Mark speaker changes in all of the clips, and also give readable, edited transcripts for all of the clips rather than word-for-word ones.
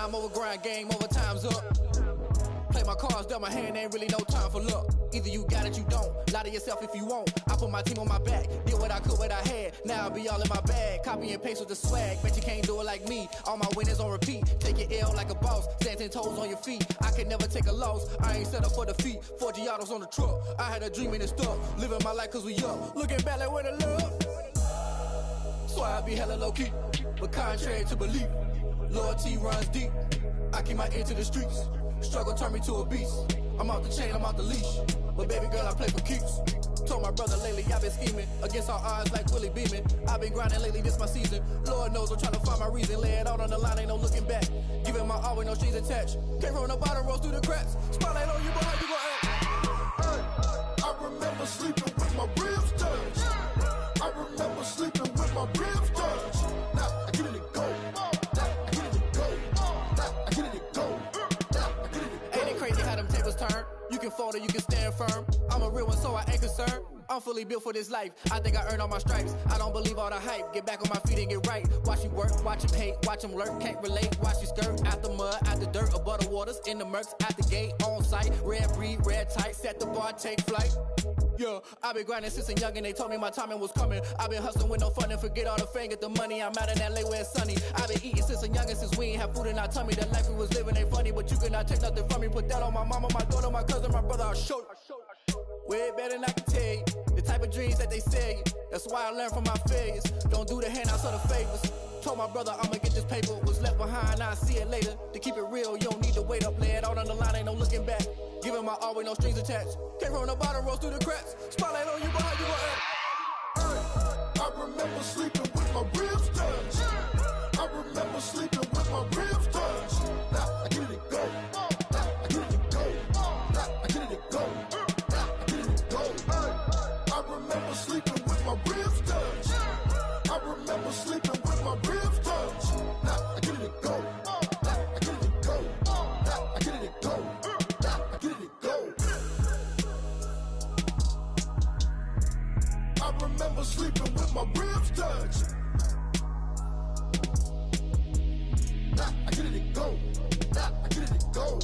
Speaker 1: time over grind, game over, time's up. Play my cards, dealt my hand, ain't really no time for luck. Either you got it, you don't. Lie to yourself if you won't. I put my team on my back, did what I could, what I had. Now I be all in my bag, copy and paste with the swag. Bet you can't do it like me. All my winners on repeat. Take your L like a boss, stand 10 toes on your feet. I can never take a loss. I ain't set up for defeat. 4 Giottos on the truck. I had a dream and it's stuck. Living my life cause we up. Looking back like where the love. So I be hella low key, but contrary to belief, loyalty runs deep. I keep my ear to the streets. Struggle turned me to a beast. I'm out the chain, I'm out the leash. But baby girl, I play for keeps. Told my brother lately, I've been scheming against all odds like Willie Beeman. I've been grinding lately, this my season. Lord knows I'm trying to find my reason. Lay it out on the line, ain't no looking back. Giving my all with no strings attached. Came from the bottom, rose through the cracks. Spotlight on you, boy, how you gon' act?
Speaker 2: Hey, I remember sleeping with my ribs touched. I remember sleeping with my ribs touched. Now I get it to go. Now I get it to go. Now I get it to go. Now I get it to go.
Speaker 1: Ain't it crazy how them tables turn? You can fold or you can stand firm. I'm a real one, so I ain't concerned. I'm fully built for this life. I think I earned all my stripes. I don't believe all the hype. Get back on my feet and get right. Watch you work, watch him hate, watch him lurk. Can't relate, watch you skirt. Out the mud, out the dirt, above the waters, in the murks, out the gate, on site. Red breed, red tight, set the bar, take flight. Yeah, I been grinding since a young and they told me my timing was coming. I been hustling with no fun and forget all the fame, get the money. I'm out in LA where it's sunny. I been eating since a young and since we ain't have food in our tummy. The life we was living ain't funny, but you cannot take nothing from me. Put that on my mama, my daughter, my cousin, my brother, I'll show you. Way better than I can tell you. The type of dreams that they sell you. That's why I learned from my failures. Don't do the handouts or the favors. Told my brother I'ma get this paper. Was left behind, I'll see it later. To keep it real, you don't need to wait up. Lay it out on the line, ain't no looking back. Giving my all with no strings attached. Came from the bottom, rose through the cracks. Spotlight on you, boy, how you gon' act?
Speaker 2: Hey, I remember sleeping with my ribs touched. I remember sleeping with my ribs touched. Now I get it to go. Now I get it to go. Now I get it to go. Now I get it to go. Hey, I remember sleeping with my ribs touched. I remember sleeping with my ribs touched. Now I get it to go. Now I get it to go. Now I get it to go. Now I get it to go. I remember sleeping with my ribs touched. Now I get it to go. Now I get it to go.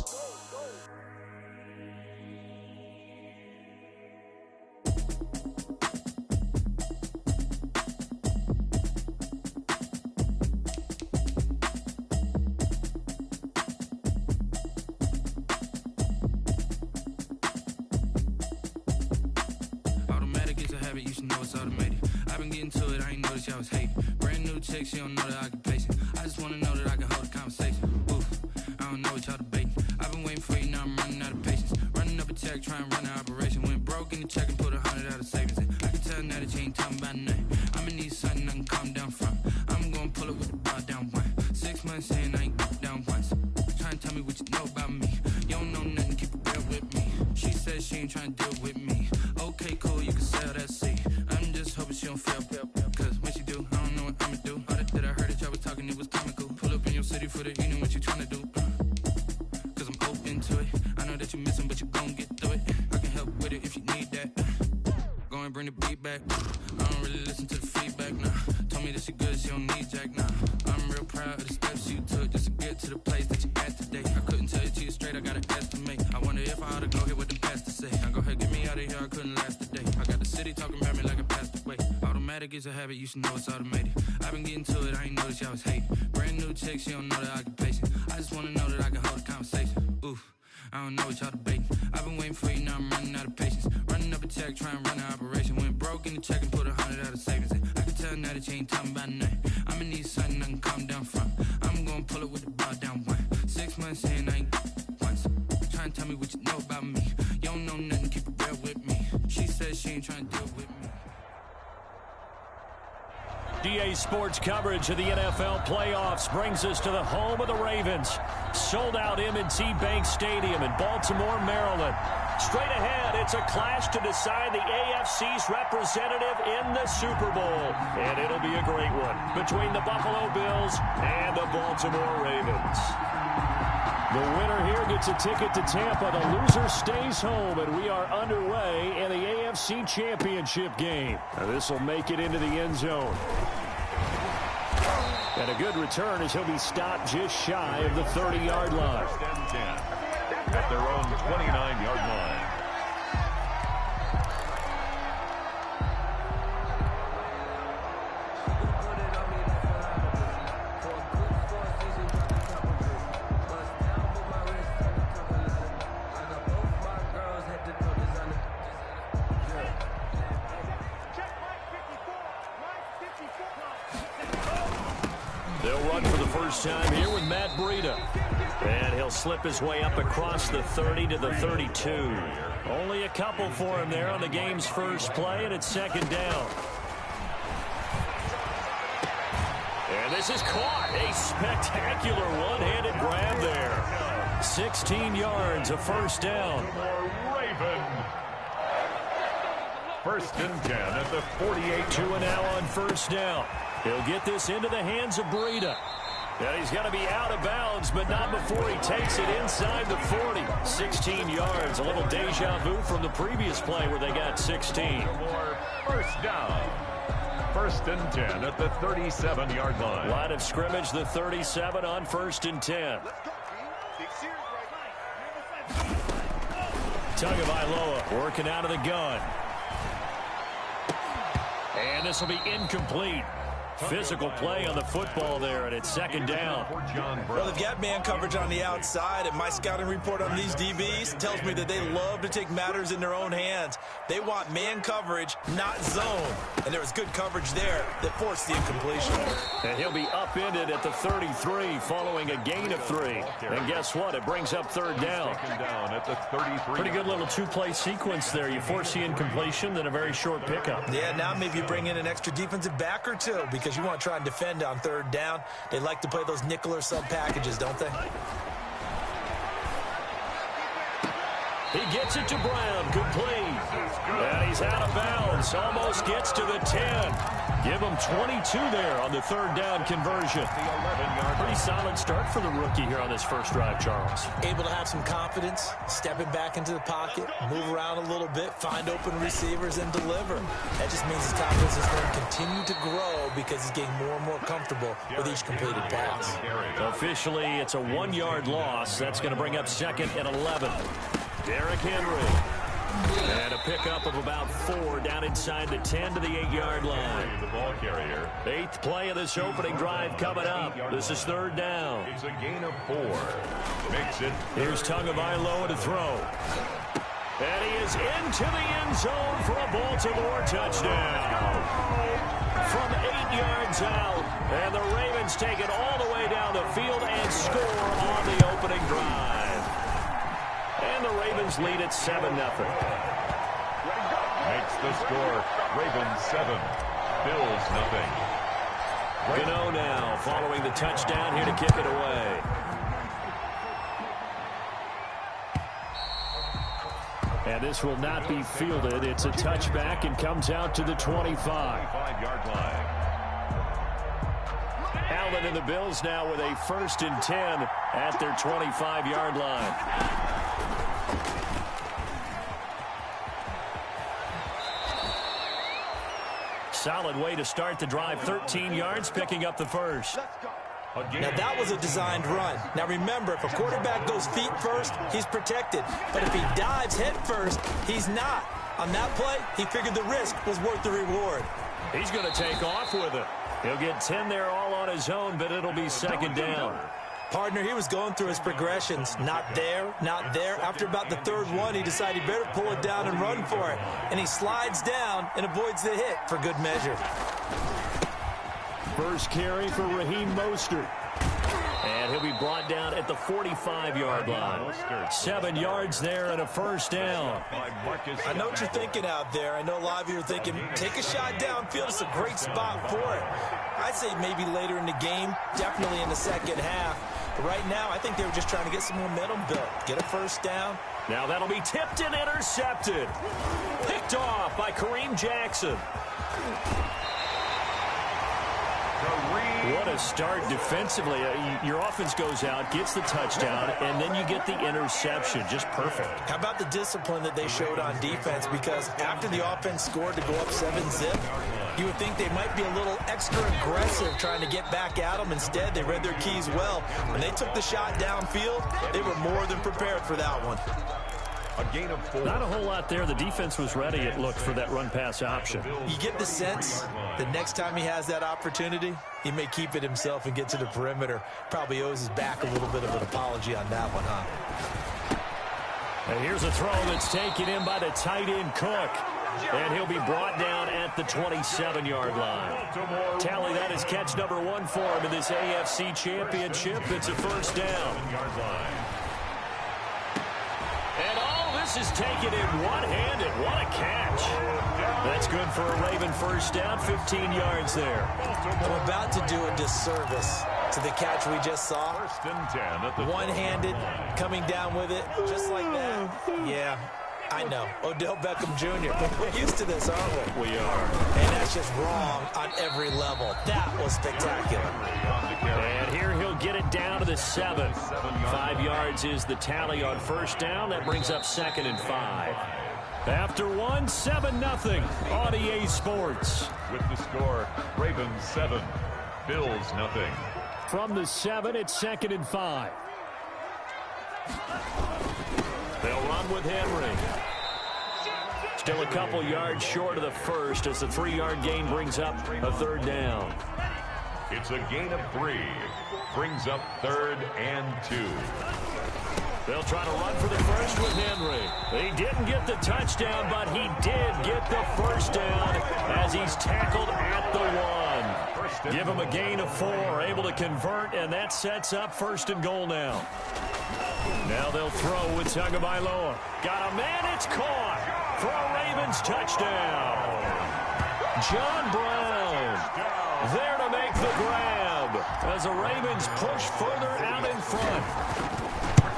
Speaker 3: You should know it's automated. I've been getting to it, I ain't noticed y'all was hating. Brand new chick, she don't know the occupation. I just wanna know that I can hold a conversation. Oof, I don't know what y'all debating. I've been waiting for you, now I'm running out of patience. Running up a check, trying to run an operation. Went broke in the check and put 100 out of savings in. I can tell now that you ain't talking about nothing. I'ma need something I can calm down from. I'm gonna pull it with the bar down one. 6 months in, I ain't down once. Trying to tell me what you know about me. You don't know nothing, keep it real with me. She said she ain't trying to deal with me. Okay, cool, you can sell that seat. I'm just hoping she don't fail, cause when she do, I don't know what I'ma do. All that I heard that y'all was talking, it was comical. Pull up in your city for the evening, what you tryna do? Cause I'm open to it. I know that you missing, but you gon' get through it. I can help with it if you need that. Go and bring the beat back. I don't really listen to the feedback, nah. Told me that she good, she don't need jack, nah. I'm real proud of the steps you took just to get to the place that you at today. I couldn't tell it to you straight, I gotta estimate. I wonder if I ought to go here with the pastor say. Now go ahead, get me out of here, I couldn't last a day. I got the city talking about me like I passed away. Automatic is a habit, you should know it's automated. I've been getting to it, I ain't noticed y'all was hating. Brand new chick, she don't know the occupation. I just wanna know that I can hold a conversation. Oof, I don't know what y'all debating. I've been waiting for you, now I'm running out of patience. Running up a check, trying to run an operation. Went broke in the check and put 100 out of savings in. I can tell now that you ain't talking about nothing. I'ma need something I can calm down from. I'm gonna pull it with the bar down one. 6 months in, I ain't once. Trying to tell me what you know about me. You don't know nothing, keep it real with me. She said she ain't trying to deal with me.
Speaker 4: DA Sports coverage of the NFL playoffs brings us to the home of the Ravens. Sold out M&T Bank Stadium in Baltimore, Maryland. Straight ahead, it's a clash to decide the AFC's representative in the Super Bowl. And it'll be a great one between the Buffalo Bills and the Baltimore Ravens. The winner here gets a ticket to Tampa. The loser stays home, and we are underway in the AFC Championship game. Now, this will make it into the end zone. And a good return as he'll be stopped just shy of the 30-yard line.
Speaker 5: First and 10 at their own 29-yard line.
Speaker 4: They'll run for the first time here with Matt Breida. And he'll slip his way up across the 30 to the 32. Only a couple for him there on the game's first play, and it's second down. And this is caught. A spectacular one-handed grab there. 16 yards, a first down.
Speaker 5: Raven. First and 10 at the 48.
Speaker 4: 2 and now on first down. He'll get this into the hands of Breida. And he's going to be out of bounds, but not before he takes it inside the 40. 16 yards, a little deja vu from the previous play where they got 16.
Speaker 5: First down. First and 10 at the 37-yard line.
Speaker 4: Line of scrimmage, the 37 on first and 10. Tagovailoa working out of the gun. And this will be incomplete. Physical play on the football there, and it's second down.
Speaker 6: Well, they've got man coverage on the outside, and my scouting report on these DBs tells me that they love to take matters in their own hands. They want man coverage, not zone. And there was good coverage there that forced the incompletion.
Speaker 4: And he'll be upended at the 33 following a gain of 3. And guess what? It brings up third down.
Speaker 5: Second down at the 33.
Speaker 4: Pretty good little two-play sequence there. You force the incompletion, then a very short pickup.
Speaker 6: Yeah, now maybe you bring in an extra defensive back or two because you want to try and defend on third down. They like to play those nickel or sub packages, don't they?
Speaker 4: He gets it to Brown, complete. And he's out of bounds, almost gets to the 10. Give him 22 there on the third down conversion. Pretty solid start for the rookie here on this first drive, Charles.
Speaker 6: Able to have some confidence, stepping back into the pocket, move around a little bit, find open receivers, and deliver. That just means his confidence is going to continue to grow because he's getting more and more comfortable with each completed pass.
Speaker 4: Officially, it's a 1-yard loss. That's going to bring up second and 11. Derrick Henry. And a pickup of about 4 down inside the 10 to the 8-yard line.
Speaker 5: The ball carrier.
Speaker 4: 8th play of this opening drive coming up. This is third down.
Speaker 5: It's a gain of 4. Makes it.
Speaker 4: Here's Tagovailoa to throw. And he is into the end zone for a Baltimore touchdown. From 8 yards out. And the Ravens take it all the way down the field and score on the opening drive. And the Ravens lead at 7-0.
Speaker 5: Makes the score. Ravens 7. Bills 0.
Speaker 4: Gano now following the touchdown here to kick it away. And this will not be fielded. It's a touchback and comes out to the 25.
Speaker 5: 25-yard line.
Speaker 4: Allen and the Bills now with a first and 10 at their 25-yard line. Solid way to start the drive. 13 yards, picking up the first.
Speaker 6: Now, that was a designed run. Now, remember, if a quarterback goes feet first, he's protected. But if he dives head first, he's not. On that play, he figured the risk was worth the reward.
Speaker 4: He's going to take off with it. He'll get 10 there all on his own, but it'll be second down.
Speaker 6: Partner, he was going through his progressions. Not there, not there. After about the third one, he decided he better pull it down and run for it. And he slides down and avoids the hit for good measure.
Speaker 4: First carry for Raheem Mostert. And he'll be brought down at the 45-yard line. 7 yards there and a first down.
Speaker 6: I know what you're thinking out there. I know a lot of you are thinking, take a shot downfield. It's a great spot for it. I'd say maybe later in the game, definitely in the second half. But right now, I think they were just trying to get some momentum built. Get a first down.
Speaker 4: Now that'll be tipped and intercepted. Picked off by Kareem Jackson.
Speaker 5: Kareem
Speaker 4: What a start defensively. Your offense goes out, gets the touchdown, and then you get the interception. Just perfect.
Speaker 6: How about the discipline that they showed on defense? Because after the offense scored to go up 7-zip, you would think they might be a little extra aggressive trying to get back at them. Instead, they read their keys well. When they took the shot downfield, they were more than prepared for that one.
Speaker 5: A gain of 4.
Speaker 4: Not a whole lot there. The defense was ready, it looked, for that run-pass option.
Speaker 6: You get the sense the next time he has that opportunity, he may keep it himself and get to the perimeter. Probably owes his back a little bit of an apology on that one, huh?
Speaker 4: And here's a throw that's taken in by the tight end Cook. And he'll be brought down at the 27-yard line. Tally, that is catch number 1 for him in this AFC Championship. It's a first down. And all this is taken in one-handed. What a catch. That's good for a Raven first down, 15 yards there.
Speaker 6: I'm about to do a disservice to the catch we just saw.
Speaker 5: First and 10 at the
Speaker 6: one-handed, coming down with it, just like that. Yeah, I know. Odell Beckham Jr. We're used to this, aren't we?
Speaker 4: We are.
Speaker 6: And that's just wrong on every level. That was spectacular.
Speaker 4: And here he'll get it down to the 7. 5 yards is the tally on first down. That brings up 2nd and 5. After 1, 7-0 on EA Sports.
Speaker 5: With the score, Ravens 7, Bills nothing.
Speaker 4: From the 7, it's 2nd and 5. They'll run with Henry. Still a couple yards short of the first as the 3-yard gain brings up a 3rd down.
Speaker 5: It's a gain of 3. Brings up 3rd and 2.
Speaker 4: They'll try to run for the first with Henry. He didn't get the touchdown, but he did get the first down as he's tackled at the 1. Give him a gain of 4, able to convert, and that sets up 1st and goal now. Now they'll throw with Tagovailoa. Got a man, it's caught for a Ravens touchdown. John Brown there to make the grab as the Ravens push further out in front.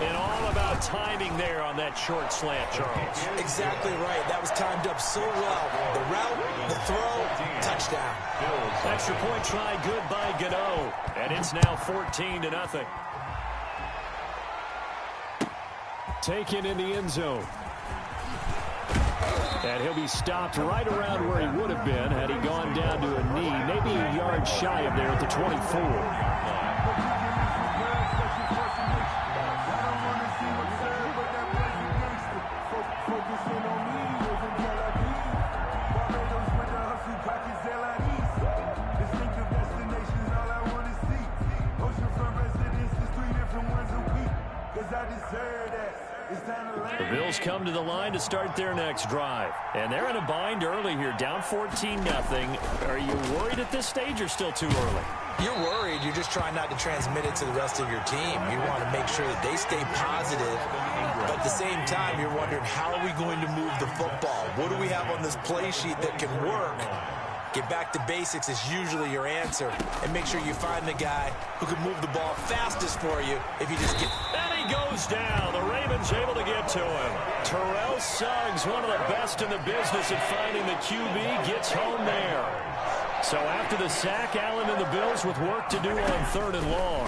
Speaker 4: And all about timing there on that short slant, Charles.
Speaker 6: Exactly right. That was timed up so well. The route, the throw, touchdown.
Speaker 4: Extra point try, good by Gano. And it's now 14-0. Taken in the end zone. And he'll be stopped right around where he would have been had he gone down to a knee, maybe a yard shy of there at the 24. The Bills come to the line to start their next drive. And they're in a bind early here, down 14-0. Are you worried at this stage or still too early?
Speaker 6: You're worried. You're just trying not to transmit it to the rest of your team. You want to make sure that they stay positive. But at the same time, you're wondering, how are we going to move the football? What do we have on this play sheet that can work? Get back to basics is usually your answer. And make sure you find the guy who can move the ball fastest for you if you just get...
Speaker 4: And he goes down. The Ravens able to get to him. Terrell Suggs, one of the best in the business at finding the QB, gets home there. So after the sack, Allen and the Bills with work to do on 3rd and long.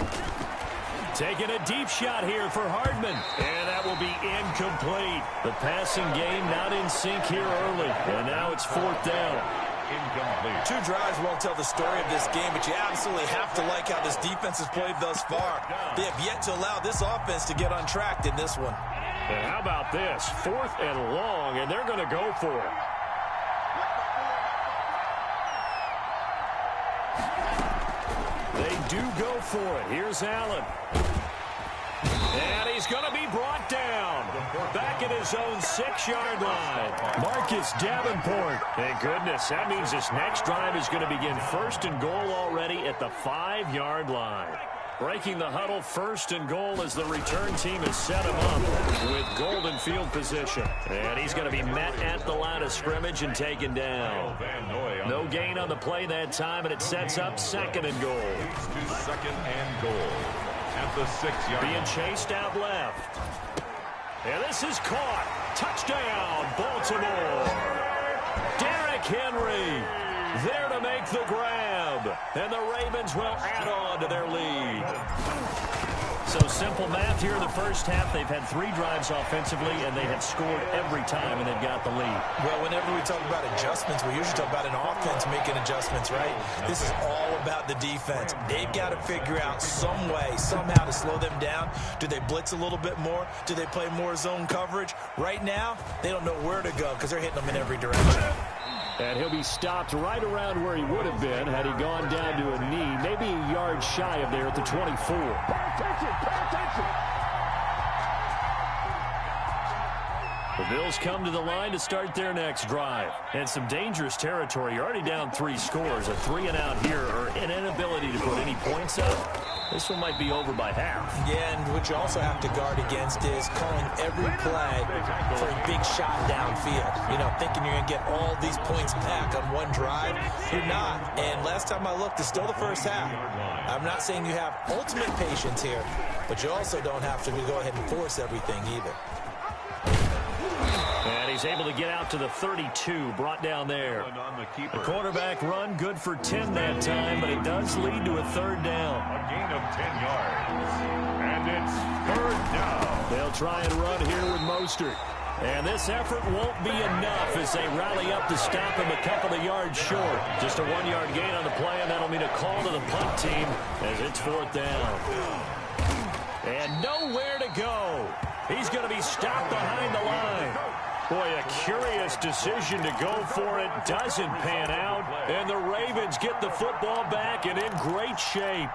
Speaker 4: Taking a deep shot here for Hardman. And that will be incomplete. The passing game not in sync here early. And now it's 4th down.
Speaker 5: Incomplete.
Speaker 6: 2 drives won't tell the story of this game, but you absolutely have to like how this defense has played thus far. They have yet to allow this offense to get untracked in this one.
Speaker 4: And how about this? 4th and long, and they're going to go for it. They do go for it. Here's Allen. And he's going to be brought down. Back at his own 6-yard line. Marcus Davenport. Thank goodness. That means this next drive is going to begin 1st and goal already at the 5-yard line. Breaking the huddle, 1st and goal as the return team has set him up with golden field position. And he's going to be met at the line of scrimmage and taken down. No gain on the play that time, and it sets up 2nd and goal.
Speaker 5: 2nd and goal. At the 6-yard line.
Speaker 4: Being chased out left. And this is caught. Touchdown, Baltimore. Derrick Henry there to make the grab. And the Ravens will add on to their lead. So simple math here in the first half. They've had 3 drives offensively, and they have scored every time, and they've got the lead.
Speaker 6: Well, whenever we talk about adjustments, we usually talk about an offense making adjustments, right? This is all about the defense. They've got to figure out some way, somehow to slow them down. Do they blitz a little bit more? Do they play more zone coverage? Right now, they don't know where to go because they're hitting them in every direction.
Speaker 4: And he'll be stopped right around where he would have been had he gone down to a knee, maybe a yard shy of there at the 24.
Speaker 2: Pay attention, pay attention.
Speaker 4: The Bills come to the line to start their next drive. And some dangerous territory. You're already down 3 scores. A 3-and-out here, or an inability to put any points up. This one might be over by half.
Speaker 6: Yeah, and what you also have to guard against is calling every play for a big shot downfield. You know, thinking you're going to get all these points back on one drive. You're not. And last time I looked, it's still the first half. I'm not saying you have ultimate patience here, but you also don't have to go ahead and force everything either.
Speaker 4: And he's able to get out to the 32, brought down there. The quarterback run, good for 10 that time, but it does lead to a 3rd down.
Speaker 5: A gain of 10 yards. And it's 3rd down.
Speaker 4: They'll try and run here with Mostert. And this effort won't be enough as they rally up to stop him a couple of yards short. Just a 1-yard gain on the play, and that'll mean a call to the punt team as it's 4th down. And nowhere to go. He's going to be stopped behind the line. Boy, a curious decision to go for it. Doesn't pan out. And the Ravens get the football back and in great shape.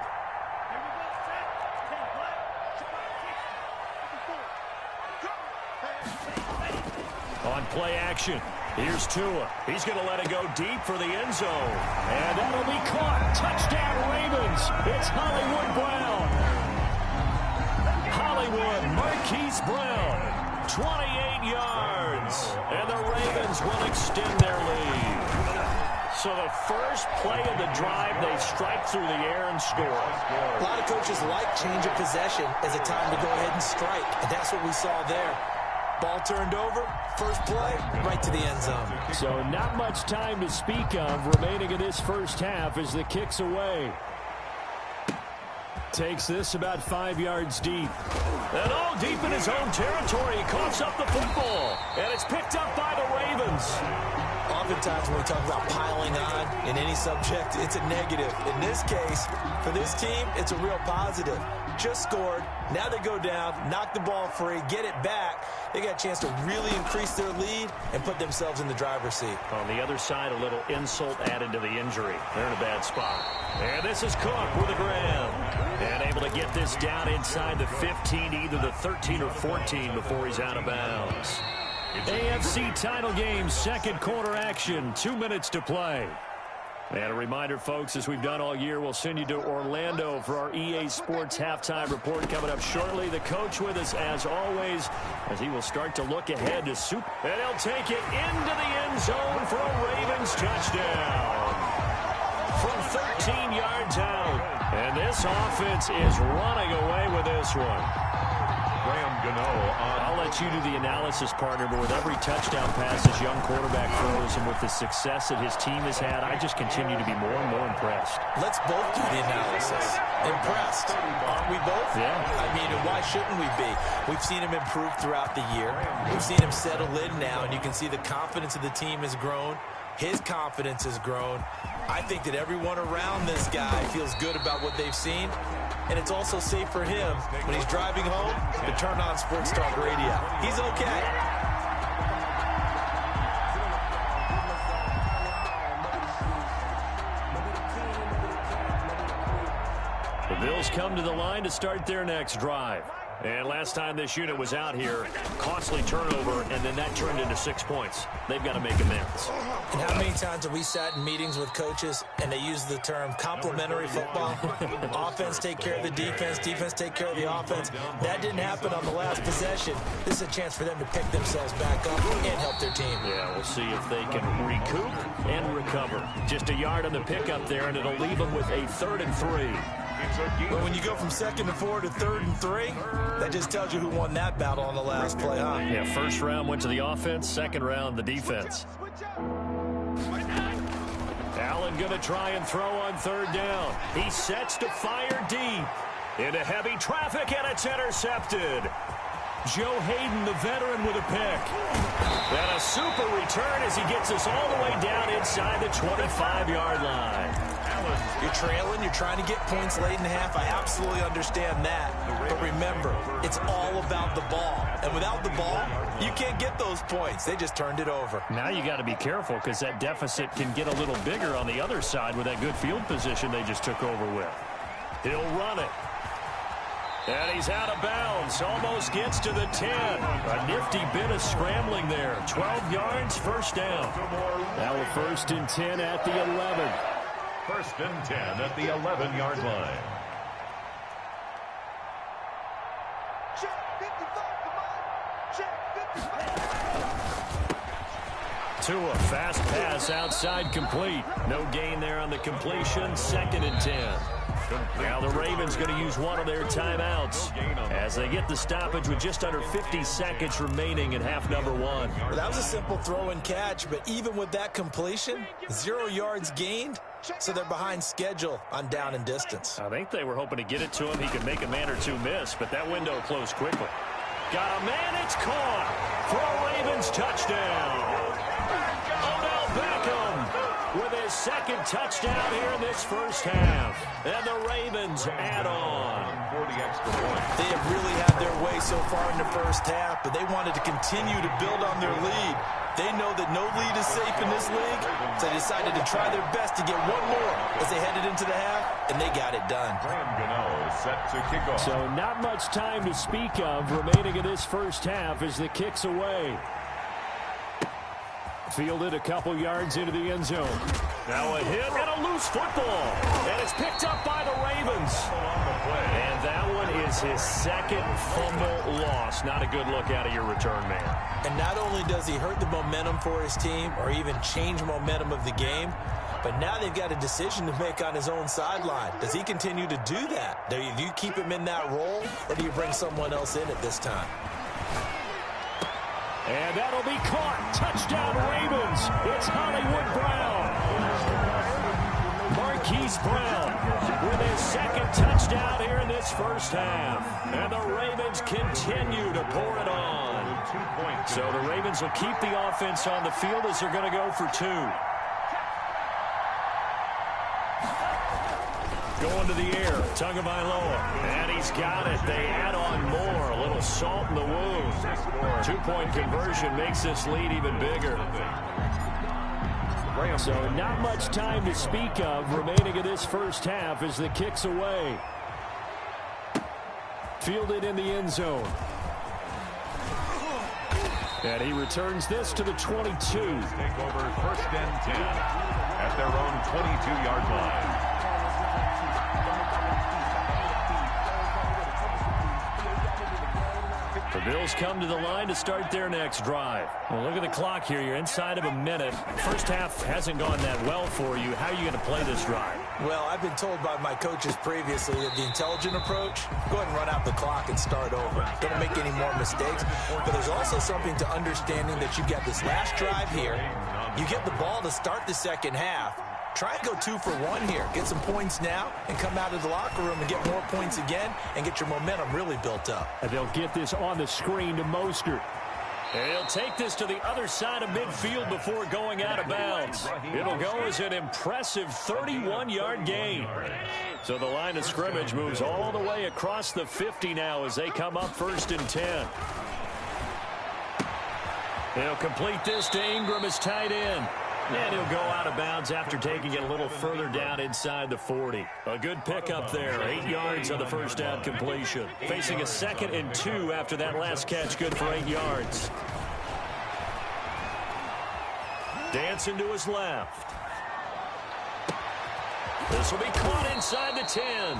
Speaker 4: On play action, here's Tua. He's going to let it go deep for the end zone. And that'll be caught. Touchdown, Ravens. It's Hollywood Brown. Hollywood Marquise Brown. 28 yards. And the Ravens will extend their lead. So the first play of the drive, they strike through the air and score.
Speaker 6: A lot of coaches like change of possession as a time to go ahead and strike. And that's what we saw there. Ball turned over, first play, right to the end zone.
Speaker 4: So not much time to speak of remaining in this first half as the kick's away. Takes this about 5 yards deep. And all deep in his own territory. He coughs up the football. And it's picked up by the Ravens.
Speaker 6: Oftentimes when we talk about piling on in any subject, it's a negative. In this case, for this team, it's a real positive. Just scored. Now they go down, knock the ball free, get it back. They got a chance to really increase their lead and put themselves in the driver's seat.
Speaker 4: On the other side, a little insult added to the injury. They're in a bad spot. And this is Cook with a grab. And able to get this down inside the 15, either the 13 or 14 before he's out of bounds. AFC title game, second quarter action, 2 minutes to play. And a reminder, folks, as we've done all year, we'll send you to Orlando for our EA Sports halftime report coming up shortly. The coach with us, as always, as he will start to look ahead to Super. And he'll take it into the end zone for a Ravens touchdown. From 13 yards out. And this offense is running away with this one. I'll let you do the analysis, partner, but with every touchdown pass this young quarterback throws and with the success that his team has had, I just continue to be more and more impressed.
Speaker 6: Let's both do the analysis. Impressed. Aren't we both?
Speaker 4: Yeah.
Speaker 6: I mean, and why shouldn't we be? We've seen him improve throughout the year. We've seen him settle in now, and you can see the confidence of the team has grown. His confidence has grown. I think that everyone around this guy feels good about what they've seen. And it's also safe for him when he's driving home to turn on Sports Talk Radio. He's okay.
Speaker 4: The Bills come to the line to start their next drive. And last time this unit was out here, costly turnover, and then that turned into 6 points. They've got to make amends.
Speaker 6: And how many times have we sat in meetings with coaches and they use the term complementary football? Offense take care of the defense, defense take care of the offense. That didn't happen on the last possession. This is a chance for them to pick themselves back up and help their team.
Speaker 4: Yeah, we'll see if they can recoup and recover. Just a yard on the pickup there, and it'll leave them with a 3rd and 3.
Speaker 6: But when you go from 2nd and 4 to 3rd and 3, that just tells you who won that battle on the last play, huh?
Speaker 4: Yeah, first round went to the offense, second round the defense. Allen going to try and throw on third down. He sets to fire deep into heavy traffic, and it's intercepted. Joe Hayden, the veteran, with a pick. And a super return as he gets us all the way down inside the 25-yard line.
Speaker 6: You're trailing, you're trying to get points late in half. I absolutely understand that. But remember, it's all about the ball. And without the ball, you can't get those points. They just turned it over.
Speaker 4: Now you got to be careful because that deficit can get a little bigger on the other side with that good field position they just took over with. He'll run it. And he's out of bounds. Almost gets to the 10. A nifty bit of scrambling there. 12 yards, first down. Now a 1st and 10 at the 11.
Speaker 5: 1st and 10 at the 11-yard line.
Speaker 4: Tua, fast pass outside, complete. No gain there on the completion. 2nd and 10. Now the Ravens going to use one of their timeouts as they get the stoppage with just under 50 seconds remaining in half number 1.
Speaker 6: Well, that was a simple throw and catch, but even with that completion, 0 yards gained, so they're behind schedule on down and distance.
Speaker 4: I think they were hoping to get it to him. He could make a man or two miss, but that window closed quickly. Got a man, it's caught for a Ravens touchdown. Odell Beckham with his 2nd touchdown here in this first half. And the Ravens add on.
Speaker 5: For the extra point.
Speaker 6: They have really had their way so far in the first half, but they wanted to continue to build on their lead. They know that no lead is safe in this league, so they decided to try their best to get one more as they headed into the half, and they got it done.
Speaker 5: Set to kick off.
Speaker 4: So not much time to speak of remaining in this first half as the kick's away. Fielded a couple yards into the end zone. Now a hit and a loose football. And it's picked up by the Ravens. And that one is his 2nd fumble loss. Not a good look out of your return man.
Speaker 6: And not only does he hurt the momentum for his team or even change momentum of the game, but now they've got a decision to make on his own sideline. Does he continue to do that? Do you keep him in that role, or do you bring someone else in at this time?
Speaker 4: And that'll be caught. Touchdown, Ravens. It's Hollywood Brown. Marquise Brown with his 2nd touchdown here in this first half. And the Ravens continue to pour it on. So the Ravens will keep the offense on the field as they're going to go for 2. Going to the air, Tagovailoa, and he's got it. They add on more, a little salt in the wound. 2-point conversion makes this lead even bigger. So not much time to speak of remaining in this first half as the kick's away. Fielded in the end zone. And he returns this to the 22.
Speaker 5: Take over 1st and 10 at their own 22-yard line.
Speaker 4: The Bills come to the line to start their next drive. Well, look at the clock here. You're inside of a minute. First half hasn't gone that well for you. How are you going to play this drive?
Speaker 6: Well, I've been told by my coaches previously that the intelligent approach, go ahead and run out the clock and start over. Don't make any more mistakes. But there's also something to understanding that you've got this last drive here. You get the ball to start the second half. Try and go 2 for 1 here. Get some points now and come out of the locker room and get more points again and get your momentum really built up.
Speaker 4: And they'll get this on the screen to Mostert. And he'll take this to the other side of midfield before going out of bounds. It'll go as an impressive 31-yard gain. So the line of scrimmage moves all the way across the 50 now as they come up 1st and 10. He'll complete this to Ingram as tight end. And he'll go out of bounds after taking it a little further down inside the 40. A good pickup there. 8 yards on the first down completion. Facing a 2nd and 2 after that last catch. Good for 8 yards. Dancing to his left. This will be caught inside the 10.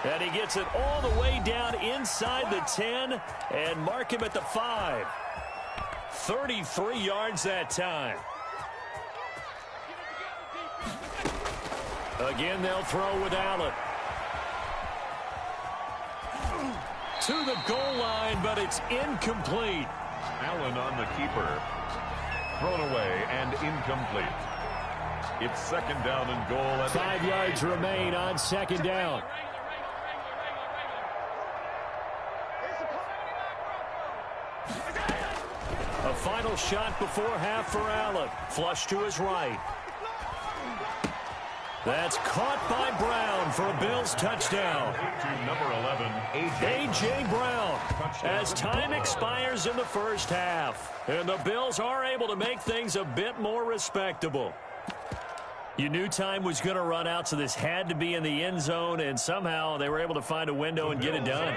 Speaker 4: And he gets it all the way down inside the 10 and mark him at the 5. 33 yards that time. Again, they'll throw with Allen. To the goal line, but it's incomplete.
Speaker 5: Allen on the keeper. Thrown away and incomplete. It's second down and goal.
Speaker 4: 5 yards remain on second down. A final shot before half for Allen. Flush to his right. That's caught by Brown for a Bills touchdown.
Speaker 5: To number 11,
Speaker 4: A.J. Brown, as time expires in the first half. And the Bills are able to make things a bit more respectable. You knew time was going to run out, so this had to be in the end zone, and somehow they were able to find a window and get it done.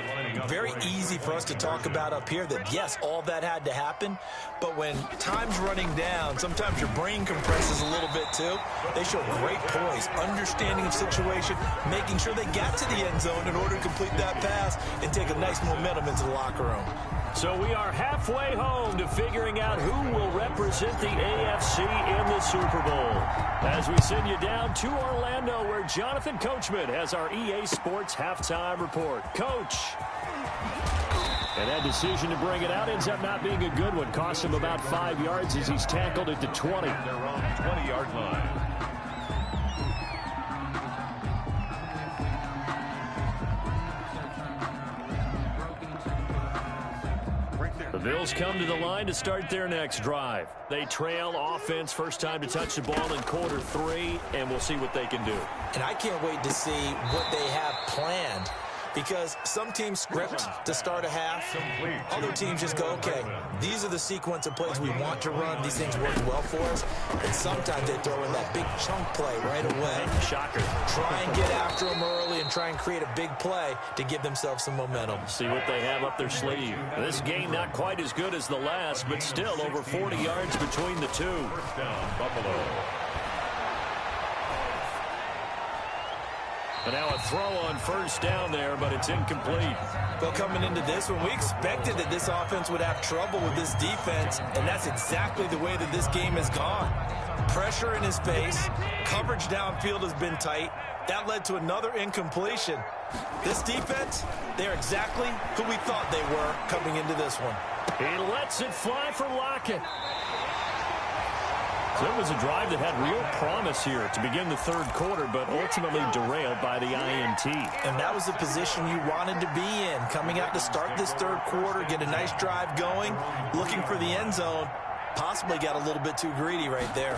Speaker 6: Very easy for us to talk about up here that, yes, all that had to happen, but when time's running down, sometimes your brain compresses a little bit too. They show great poise, understanding of situation, making sure they got to the end zone in order to complete that pass and take a nice momentum into the locker room.
Speaker 4: So we are halfway home to figuring out who will represent the AFC in the Super Bowl. As we send you down to Orlando, where Jonathan Coachman has our EA Sports halftime report. Coach. And that decision to bring it out ends up not being a good one. Cost him about 5 yards as he's tackled at the 20.
Speaker 5: Their own 20-yard line.
Speaker 4: The Bills come to the line to start their next drive. They trail offense, first time to touch the ball in quarter 3, and we'll see what they can do.
Speaker 6: And I can't wait to see what they have planned, because some teams script to start a half. Other teams just go, okay, these are the sequence of plays we want to run. These things work well for us. And sometimes they throw in that big chunk play right away.
Speaker 4: Shocker.
Speaker 6: Try and get after them early and try and create a big play to give themselves some momentum.
Speaker 4: See what they have up their sleeve. This game not quite as good as the last, but still over 40 yards between the two.
Speaker 5: First down, Buffalo.
Speaker 4: And now a throw on first down there, but it's incomplete.
Speaker 6: Well, coming into this one, we expected that this offense would have trouble with this defense, and that's exactly the way that this game has gone. Pressure in his face, coverage downfield has been tight. That led to another incompletion. This defense, they're exactly who we thought they were coming into this one.
Speaker 4: He lets it fly for Lockett. So it was a drive that had real promise here to begin the third quarter, but ultimately derailed by the INT.
Speaker 6: And that was the position you wanted to be in, coming out to start this third quarter, get a nice drive going, looking for the end zone. Possibly got a little bit too greedy right there.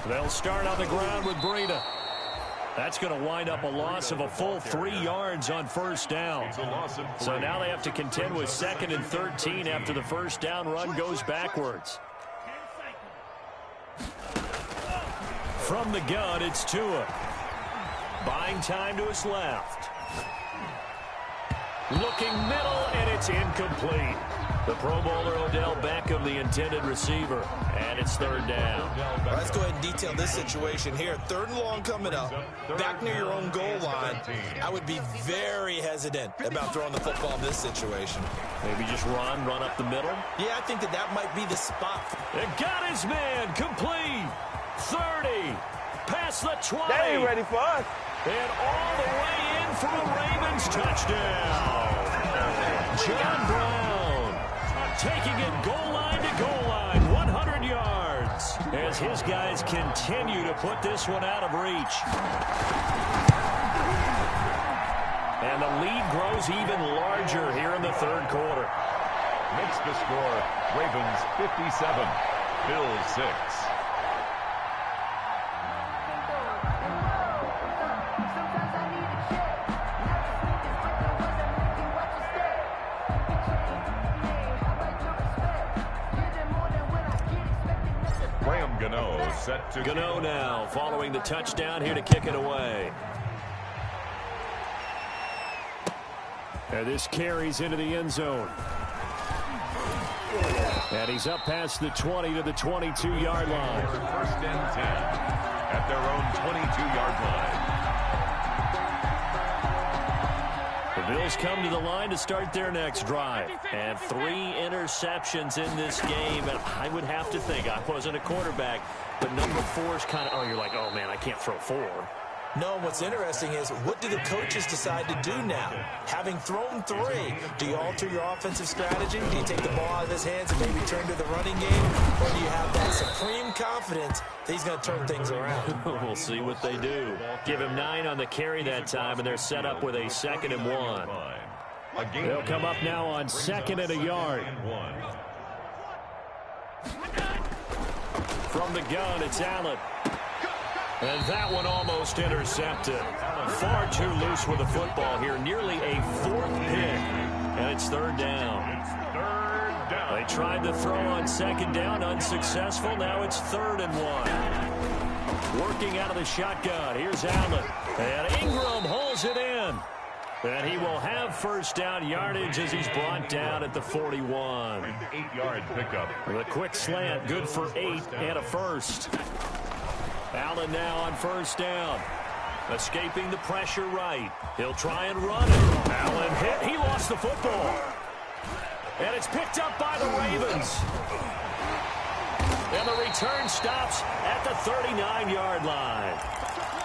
Speaker 4: They'll start on the ground with Breida. That's going to wind up a loss of a full 3 yards on first down. So now they have to contend with 2nd and 13 after the first down run goes backwards. From the gun, it's Tua. Buying time to his left. Looking middle, and it's incomplete. The Pro Bowler Odell Beckham, the intended receiver. And it's third down.
Speaker 6: All right, let's go ahead and detail this situation here. 3rd and long coming up. Back near your own goal line. I would be very hesitant about throwing the football in this situation.
Speaker 4: Maybe just run up the middle.
Speaker 6: Yeah, I think that might be the spot.
Speaker 4: It got his man. Complete. 30. Past the 20.
Speaker 7: They ain't ready for us.
Speaker 4: And all the way in for a Ravens touchdown. John Brown taking it goal line to goal line, 100 yards, as his guys continue to put this one out of reach. And the lead grows even larger here in the third quarter.
Speaker 5: Makes the score Ravens 57, Bills 6.
Speaker 4: Gano now following the touchdown here to kick it away. And this carries into the end zone. And he's up past the 20 to the 22-yard line.
Speaker 5: First and 10 at their own 22-yard line.
Speaker 4: The Bills come to the line to start their next drive. And 3 interceptions in this game. And I would have to think, I wasn't a quarterback, but number 4 is kind of, oh, you're like, oh, man, I can't throw 4.
Speaker 6: No, what's interesting is, what do the coaches decide to do now? Having thrown 3, do you alter your offensive strategy? Do you take the ball out of his hands and maybe turn to the running game? Or do you have that supreme confidence that he's going to turn things around?
Speaker 4: We'll see what they do. Give him 9 on the carry that time, and they're set up with a 2nd and 1. They'll come up now on 2nd and a yard. From the gun, it's Allen. And that one almost intercepted. Far too loose with the football here. Nearly a 4th pick. And it's 3rd down. They tried to throw on 2nd down. Unsuccessful. Now it's 3rd and 1. Working out of the shotgun. Here's Allen. And Ingram holds it in. And he will have 1st down yardage as he's brought down at the 41.
Speaker 5: 8-yard pickup.
Speaker 4: The quick slant, good for 8 and a 1st. Allen now on 1st down. Escaping the pressure right. He'll try and run it. Allen hit. He lost the football. And it's picked up by the Ravens. And the return stops at the 39-yard line.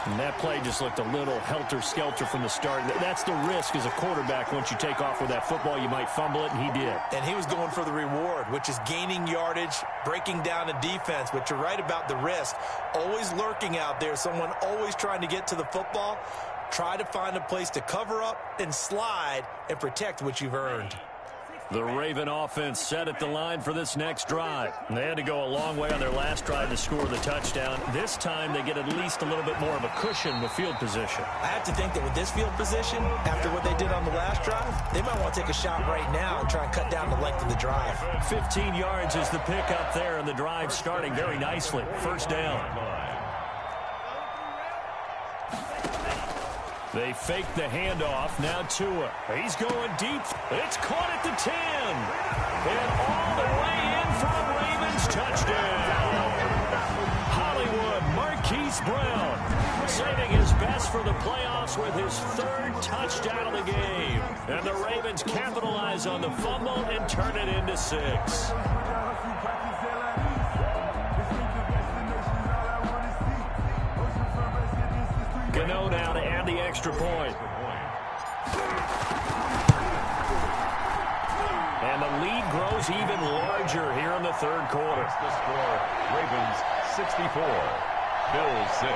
Speaker 4: And that play just looked a little helter-skelter from the start. That's the risk as a quarterback. Once you take off with that football, you might fumble it, and he did.
Speaker 6: And he was going for the reward, which is gaining yardage, breaking down a defense. But you're right about the risk. Always lurking out there, someone always trying to get to the football. Try to find a place to cover up and slide and protect what you've earned.
Speaker 4: The Raven offense set at the line for this next drive. They had to go a long way on their last drive to score the touchdown. This time they get at least a little bit more of a cushion with field position.
Speaker 6: I have to think that with this field position, after what they did on the last drive, they might want to take a shot right now and try and cut down the length of the drive.
Speaker 4: 15 yards is the pickup there, and the drive starting very nicely. 1st down. They fake the handoff. Now Tua. He's going deep. It's caught at the 10. And all the way in for a Ravens touchdown. Hollywood Marquise Brown saving his best for the playoffs with his 3rd touchdown of the game. And the Ravens capitalize on the fumble and turn it into 6. Gano now to add the extra point. And the lead grows even larger here in the 3rd quarter.
Speaker 5: That's the score. Ravens 64, Bills 6.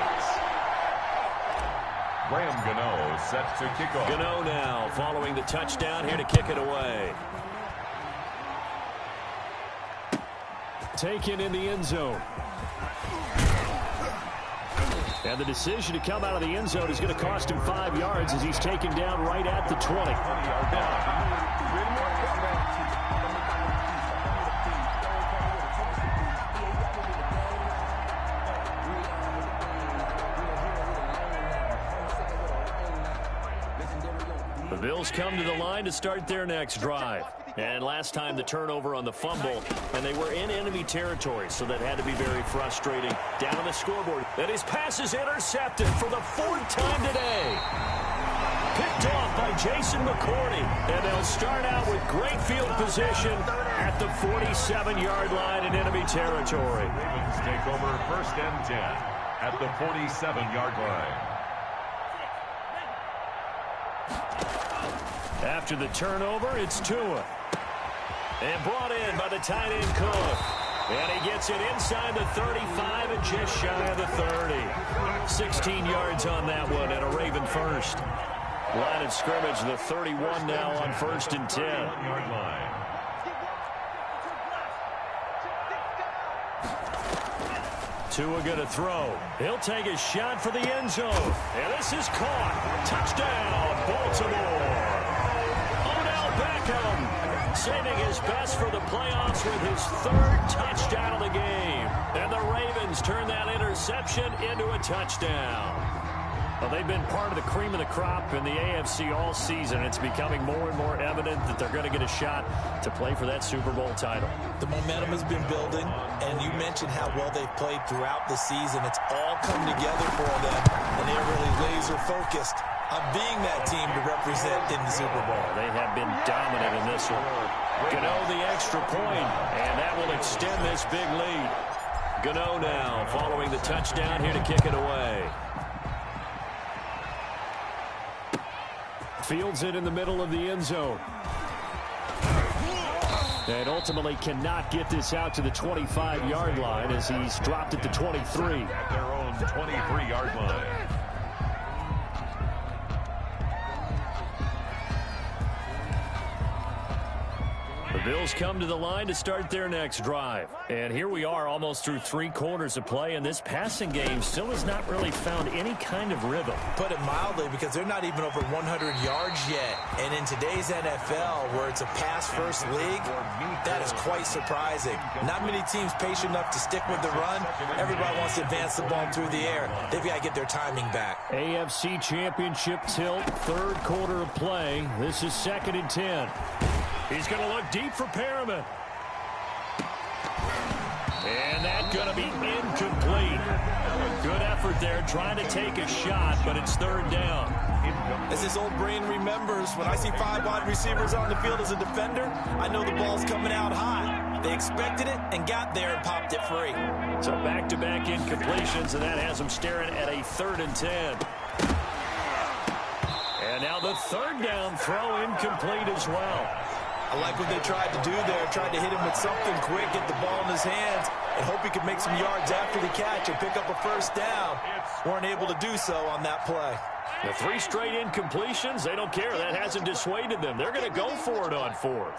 Speaker 5: Graham Gano set to kick off.
Speaker 4: Gano now following the touchdown here to kick it away. Taken in the end zone. And the decision to come out of the end zone is going to cost him 5 yards as he's taken down right at the 20. The Bills come to the line to start their next drive. And last time the turnover on the fumble, and they were in enemy territory, so that had to be very frustrating. Down on the scoreboard, and his pass is intercepted for the 4th time today. Picked off by Jason McCourty, and they'll start out with great field position at the 47-yard line in enemy territory.
Speaker 5: Ravens take over 1st and 10 at the 47-yard line.
Speaker 4: After the turnover, it's Tua. And brought in by the tight end Cook. And he gets it inside the 35 and just shy of the 30. 16 yards on that one and a Raven 1st. Line of scrimmage, the 31 now on 1st and 10.
Speaker 5: 1-yard line.
Speaker 4: Tua going to throw. He'll take a shot for the end zone. And this is caught. Touchdown, Baltimore. Beckham saving his best for the playoffs with his 3rd touchdown of the game. And the Ravens turn that interception into a touchdown. Well, they've been part of the cream of the crop in the AFC all season. It's becoming more and more evident that they're going to get a shot to play for that Super Bowl title.
Speaker 6: The momentum has been building, and you mentioned how well they've played throughout the season. It's all come together for them, and they're really laser-focused on being that team to represent in the Super Bowl.
Speaker 4: They have been dominant in this one. Gano the extra point, and that will extend this big lead. Gano now following the touchdown here to kick it away. Fields it in the middle of the end zone. And ultimately cannot get this out to the 25-yard line as he's dropped at the 23.
Speaker 5: At their own 23-yard line.
Speaker 4: The Bills come to the line to start their next drive. And here we are almost through 3 quarters of play, and this passing game still has not really found any kind of rhythm.
Speaker 6: Put it mildly, because they're not even over 100 yards yet. And in today's NFL, where it's a pass-first league, that is quite surprising. Not many teams patient enough to stick with the run. Everybody wants to advance the ball through the air. They've got to get their timing back.
Speaker 4: AFC Championship tilt, 3rd quarter of play. This is 2nd and 10. He's going to look deep for Perriman. And that's going to be incomplete. Good effort there, trying to take a shot, but it's 3rd down.
Speaker 6: As his old brain remembers, when I see 5 wide receivers on the field as a defender, I know the ball's coming out high. They expected it and got there and popped it free.
Speaker 4: So back-to-back incompletions, and that has them staring at a 3rd and 10. And now the 3rd down throw incomplete as well.
Speaker 6: I like what they tried to do there, tried to hit him with something quick, get the ball in his hands, and hope he could make some yards after the catch and pick up a 1st down. Weren't able to do so on that play.
Speaker 4: The 3 straight incompletions, they don't care. That hasn't dissuaded them. They're going to go for it on 4th.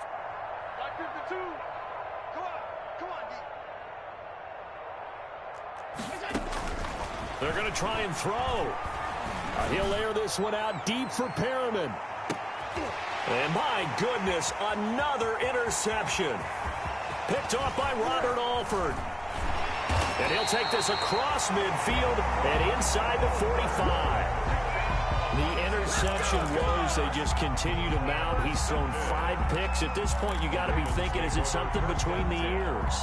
Speaker 4: They're going to try and throw. He'll air this one out deep for Perriman. And my goodness, another interception. Picked off by Robert Alford. And he'll take this across midfield and inside the 45. The interception woes, they just continue to mount. He's thrown 5 picks. At this point, you got to be thinking, is it something between the ears?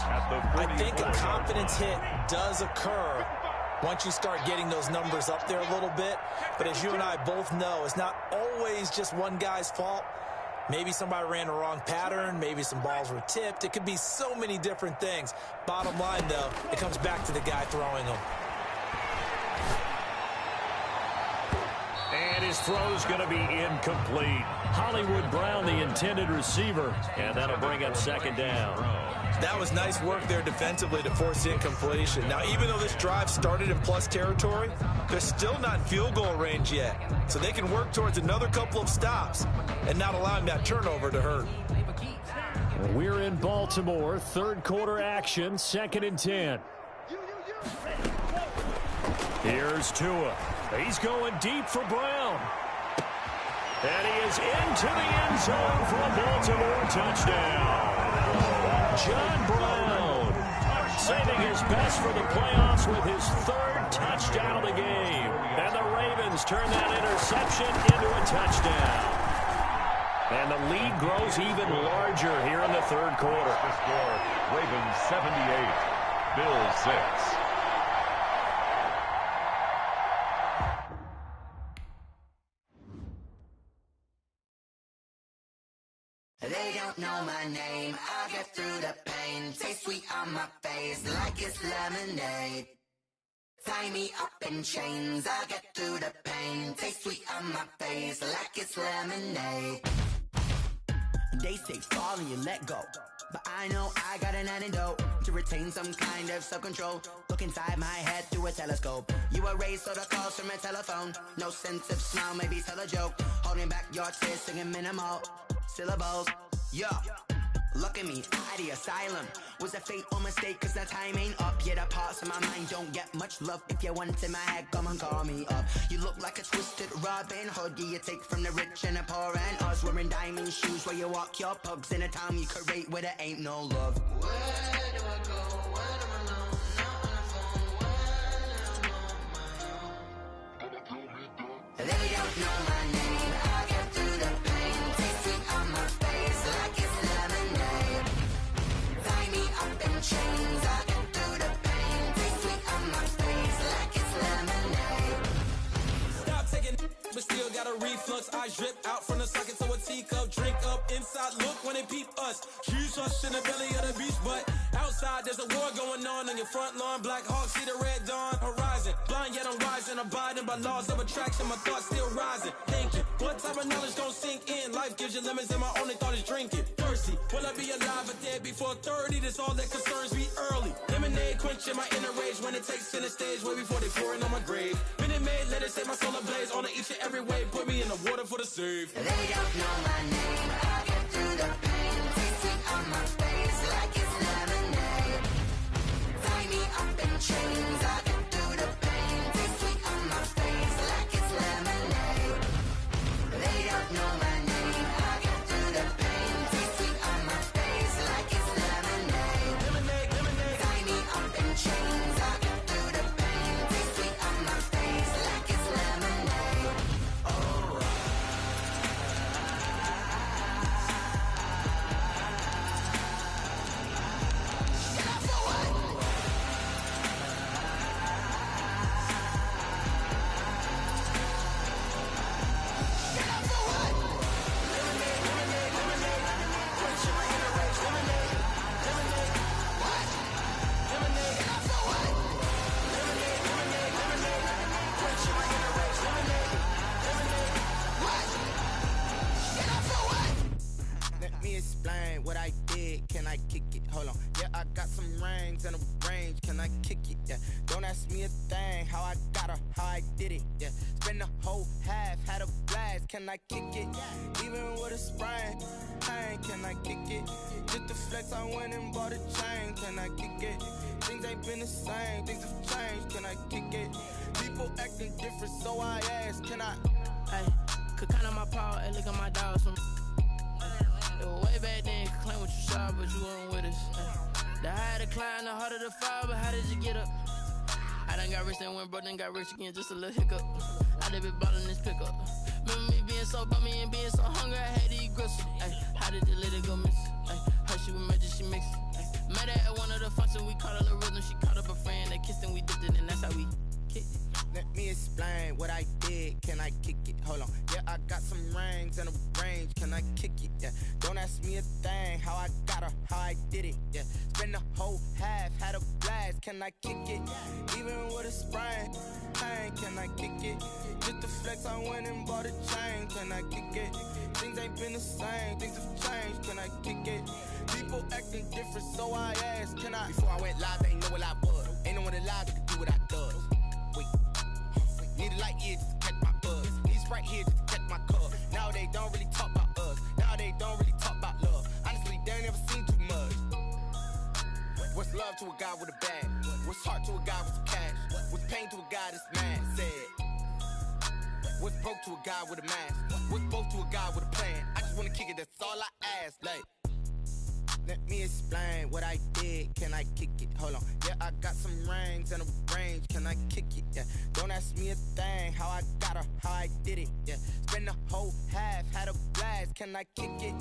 Speaker 6: I think a confidence hit does occur once you start getting those numbers up there a little bit. But as you and I both know, it's not always just one guy's fault. Maybe somebody ran a wrong pattern. Maybe some balls were tipped. It could be so many different things. Bottom line, though, it comes back to the guy throwing them.
Speaker 4: And his throw's going to be incomplete. Hollywood Brown, the intended receiver, and that'll bring up 2nd down.
Speaker 6: That was nice work there defensively to force incompletion. Now, even though this drive started in plus territory, they're still not in field goal range yet. So they can work towards another couple of stops and not allowing that turnover to hurt.
Speaker 4: We're in Baltimore, 3rd quarter action, 2nd and 10. Here's Tua. He's going deep for Brown. And he is into the end zone for a Baltimore touchdown. John Brown saving his best for the playoffs with his 3rd touchdown of the game. And the Ravens turn that interception into a touchdown. And the lead grows even larger here in the 3rd quarter.
Speaker 5: The score, Ravens 78, Bills 6.
Speaker 7: They don't know my name, I get through the pain. Taste sweet on my face like it's lemonade. Tie me up in chains, I get through the pain. Taste sweet on my face like it's lemonade. They say fall and you let go, but I know I got an antidote to retain some kind of self-control. Look inside my head through a telescope. You erase all the calls from a telephone. No sense of smile, maybe tell a joke. Holding back your tears, singing minimal syllables. Yeah, look at me, out of the asylum. Was a fate or mistake, cause the time ain't up. Yeah, the parts of my mind don't get much love. If you want in my head, come and call me up. You look like a twisted Robin Hood. Yeah, you take from the rich and the poor and us. Wearing diamond shoes where you walk your pugs in a town you create where there ain't no love. Where do I go? When I'm alone? Not on the phone. When I'm on my own. They don't know my name. I get through the pain. Taste sweet on my face like it's lemonade. Tie me up in chains. I get through the pain. Taste sweet on my face like it's lemonade.
Speaker 8: Stop taking, but still got a reflux. I drip out from the socket to a teacup. Drink up inside. Look when they peep us. Jesus in the belly of the beach, but outside. outside, there's a war going on your front lawn. Black Hawk, see the red dawn horizon. Blind yet I'm rising, abiding by laws of attraction. My thoughts still rising, thinking, what type of knowledge gon' sink in? Life gives you lemons and my only thought is drinking. Thirsty, will I be alive or dead before 30? That's all that concerns me early. Lemonade quenching my inner rage when it takes center stage way before they pour it on my grave. Minute Maid, let it set my soul ablaze on each and every way. Put me in the water for the save.
Speaker 7: They don't know my name, I'll get through the pain. Taste sweet on my face like it's lemonade. Tie me up in chains, I'll get through the pain. Taste sweet on my face like it's lemonade. They don't know my name, I'll get through the pain. Taste sweet on my face like it's lemonade.
Speaker 8: Lemonade, lemonade.
Speaker 7: Tie me up in chains, I'll get through the pain. Taste sweet on my face like it's lemonade.
Speaker 9: Let me explain what I did. Can I kick it? Hold on. Yeah, I got some rings and a range. Can I kick it? Yeah. Don't ask me a thing. How I got her, how I did it. Yeah. Spend the whole half, had a blast. Can I kick it? Even with a sprain. Pain, can I kick it? Just the flex, I went and bought a chain. Can I kick it? Things ain't been the same. Things have changed. Can I kick it? People acting different, so I ask. Can I?
Speaker 10: Hey, could count on my power, hey, look at my dogs. It was way back then, could claim what you saw, but you weren't with us. The higher the climb, the harder the fall, but how did you get up? I done got rich, then went broke, then got rich again, just a little hiccup. I done been ballin' this pickup. Remember me being so bummy and being so hungry, I had to eat gristle. Ay, how did you let it go miss? Ay, her she was magic, she mixed. Met her at one of the functions, we caught a little rhythm, she caught up a friend, they kissed and we dipped it, and that's how we kicked it.
Speaker 9: Let me explain what I did. Can I kick it? Hold on. Yeah, I got some rings and a range. Can I kick it? Yeah. Don't ask me a thing. How I got her, how I did it. Yeah. Spend the whole half, had a blast. Can I kick it? Even with a sprain. Pain, can I kick it? Just the flex, I went and bought a chain. Can I kick it? Things ain't been the same. Things have changed. Can I kick it? People acting different, so I ask. Can I? Before I went live, they ain't know what I was. Ain't no one alive that could do what I does. Wait. Need a light year just to catch my buzz. Need Sprite here just to catch my cup. Now they don't really talk about us. Now they don't really talk about love. Honestly, they ain't never seen too much. What's love to a guy with a bag? What's heart to a guy with some cash? What's pain to a guy that's mad? Said. What's broke to a guy with a mask? What's both to a guy with a plan? I just wanna kick it, that's all I ask. Like, let me explain what I did. Can I kick it? Hold on. Yeah, I got some rings and a range. Can I kick it? Yeah. Don't ask me a thing. How I got her, how I did it. Yeah. Spend the whole half, had a blast. Can I kick it?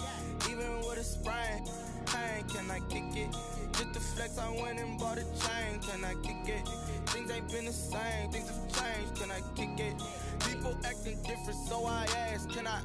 Speaker 9: Even with a sprain. Pain, can I kick it? Just the flex, I went and bought a chain. Can I kick it? Things ain't been the same. Things have changed. Can I kick it? People acting different, so I ask. Can I?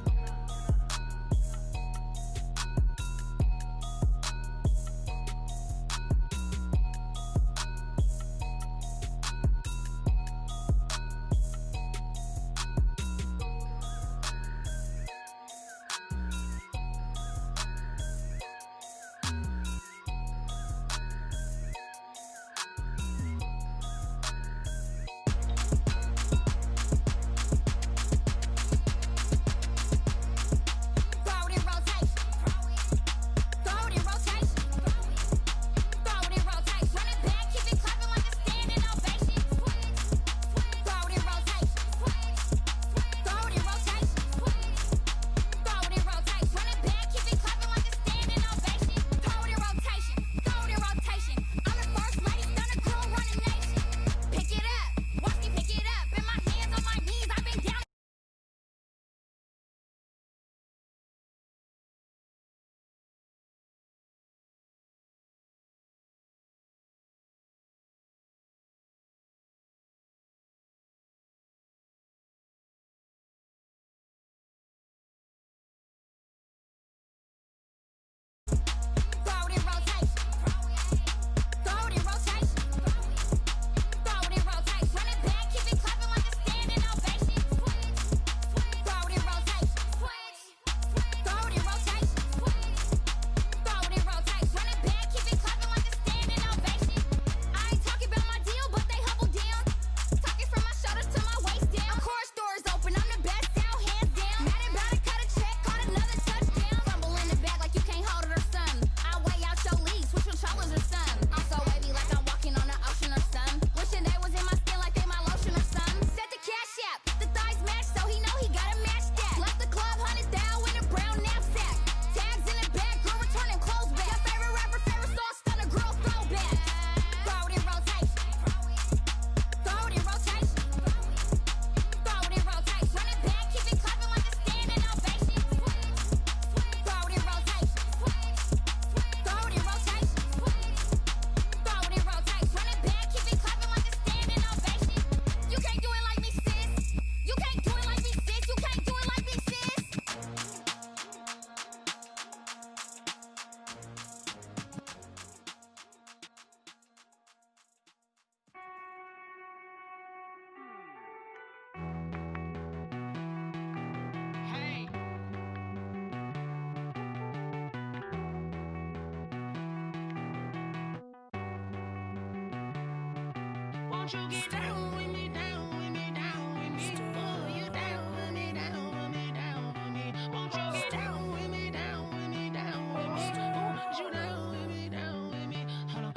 Speaker 10: Won't you get down with me, down with me, down with me? Oh, you down with me, down with me, down with me. Won't you get down with me, down with me, down with me? Oh, you down with me, down with me? Hold on.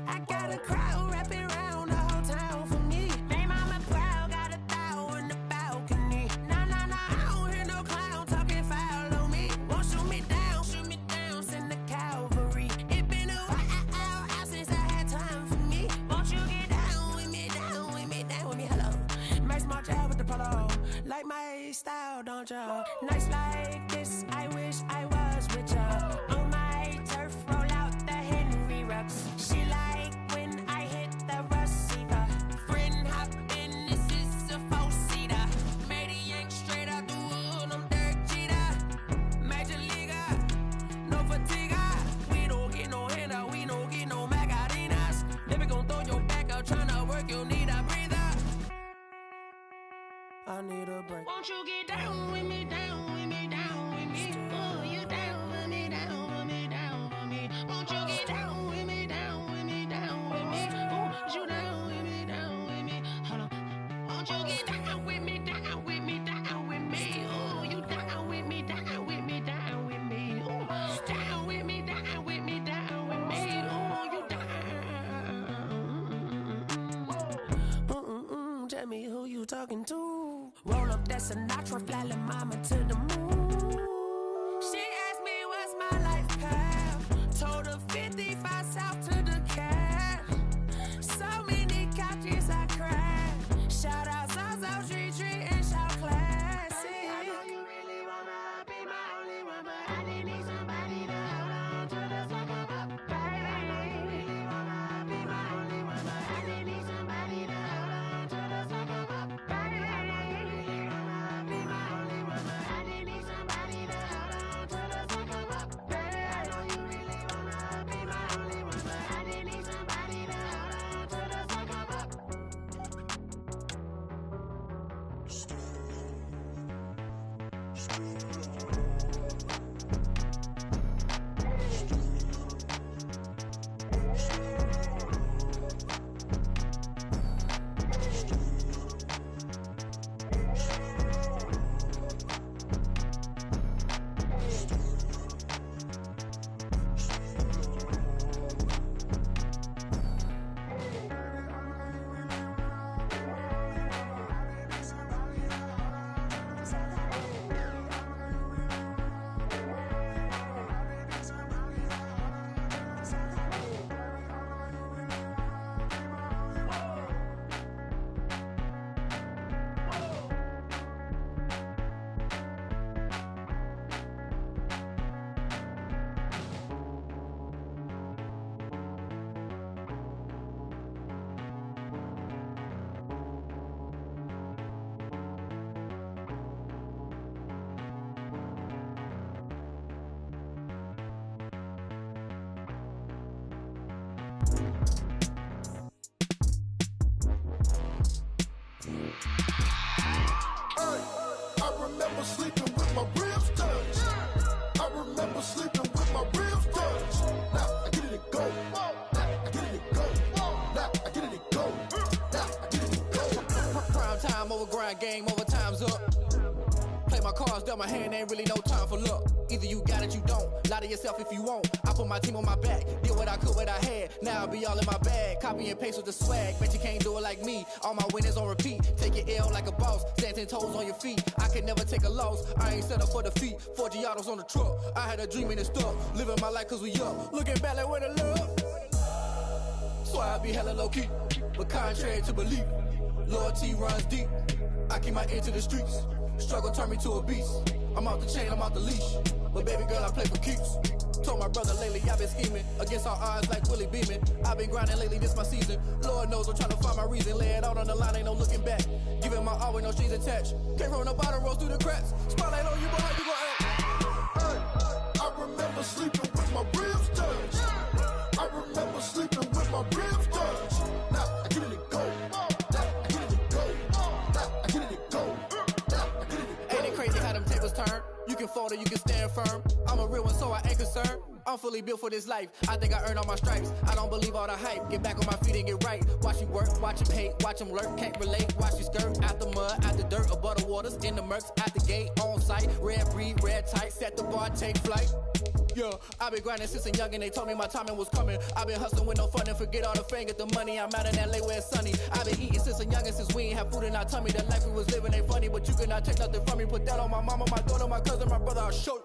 Speaker 10: I got a crowd wrapping around the whole town for me. They mama proud, got 1,000 in the balcony. Nah, nah, nah, I don't hear no clown talking foul on me. Won't shoot me down, send the cavalry. It been a while since I had time for me. Won't you get down with me, down with me, down with me? Hello. Max March out with the polo. Like my style, don't ya? Nights like this, I wish I was with ya. On my turf, roll out the Henry Rux. She like when I hit the receiver. Friend hop in, this is a 4-seater. Made a yank straight out the wood, I'm Derek Jeter. Major leaguer, no fatigue. We don't get no handout, we don't get no Macarinas. Never gon' throw your back out, tryna work, you need a breather. I need a break. Won't you get down with me, down with me, down with me? Oh, you down with me, down with me, down with me? Won't you get down with me, down with me, down with me? Oh, you down with me, down with me? Hold on. Won't you get down with me, down with me, down with me? Oh, you down with me, down with me, down with me? Oh, down with me, down with me, down with me? Oh, you down. Tell me who you talking to. Roll up that Sinatra, fly la mama to the moon. She asked me what's my life path. Told her 55 south to the cat. So many couches I cried. Shout out Zazo, Tree, and shout classic. I know you really wanna be my only one, but I didn't need somebody to hold on to the sucker up. Baby, I know you really wanna be my only one, but I didn't need somebody to hold on to the sucker up. Baby, I know you really wanna be my only one, but I didn't need somebody to hold on to the sucker up. Baby, I know you really wanna be my only one, but I didn't need somebody to hold on to the sucker up.
Speaker 2: I remember sleeping with my ribs touched. I remember sleeping with my ribs touched. Now I get it and go. Now I get it and go. Now I get it and go. Now I get it and go.
Speaker 1: Prime time over grind game, over time's up. Play my cards, dealt my hand, ain't really no time for luck. Either you got it, you don't. Lie to yourself if you won't. I put my team on my back, did what I could, what I had. Now I be all in my bag, copy and paste with the swag. Bet you can't do it like me. All my winners on repeat. Take your L like a boss, stand 10 toes on your feet. I can never take a loss. I ain't set up for defeat. 4 Giottos on the truck. I had a dream and it's stuck. Living my life cause we up. Looking back like where the love. So I be hella low key, but contrary to belief, loyalty runs deep. I keep my ear to the streets. Struggle turned me to a beast. I'm out the chain, I'm out the leash. But baby girl, I play for keeps. Told my brother lately I've been scheming against all odds like Willie Beeman. I've been grinding lately, this my season. Lord knows I'm trying to find my reason. Lay it out on the line, ain't no looking back. Giving my all with no strings attached. Can't roll no bottle, rolls through the cracks. Spotlight on you, but how you gon' act?
Speaker 2: I remember sleeping with my ribs touched. I remember sleeping with my ribs touched. Now I get it and go. Now I get it and go. Now I get it and go. Now I get it and go.
Speaker 1: Ain't it crazy how them tables turn? You can falter, you can stand firm. I'm a real one, so I ain't concerned. I'm fully built for this life. I think I earned all my stripes. I don't believe all the hype. Get back on my feet and get right. Watch you work, watch him hate, watch him lurk. Can't relate, watch you skirt. Out the mud, out the dirt, above the waters, in the murks, out the gate, on site. Red breed, red tight, set the bar, take flight. Yeah, I been grinding since a young and they told me my timing was coming. I been hustling with no fun and forget all the fame, get the money. I'm out in LA where it's sunny. I been eating since a young and since we ain't have food in our tummy. The life we was living ain't funny, but you cannot take nothing from me. Put that on my mama, my daughter, my cousin, my brother, I'll show you.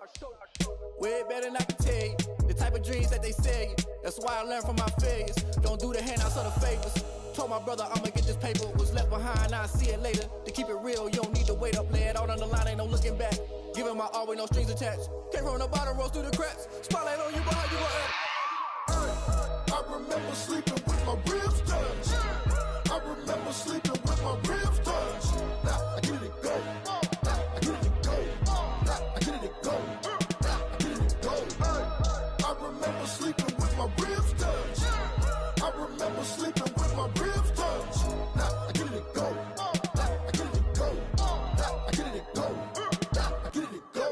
Speaker 1: Way better than I can tell you. The type of dreams that they sell you. That's why I learned from my failures. Don't do the handouts or the favors. Told my brother I'ma get this paper. Was left behind, I'll see it later. To keep it real, you don't need to wait up. Lay it out on the line, ain't no looking back. Giving my all with no strings attached. Came from the bottom, rose through the cracks. Spotlight on you, but how you gon' act?
Speaker 2: I remember sleeping with my ribs touched. I remember sleeping with my ribs touched. Now I get it go. Now I get it go. Now I get it go. Now I get it go. I remember sleeping with my ribs touched. I remember sleeping with my ribs touched. Now I get it go. Now I get it go. Now I get it go. Now I get it go.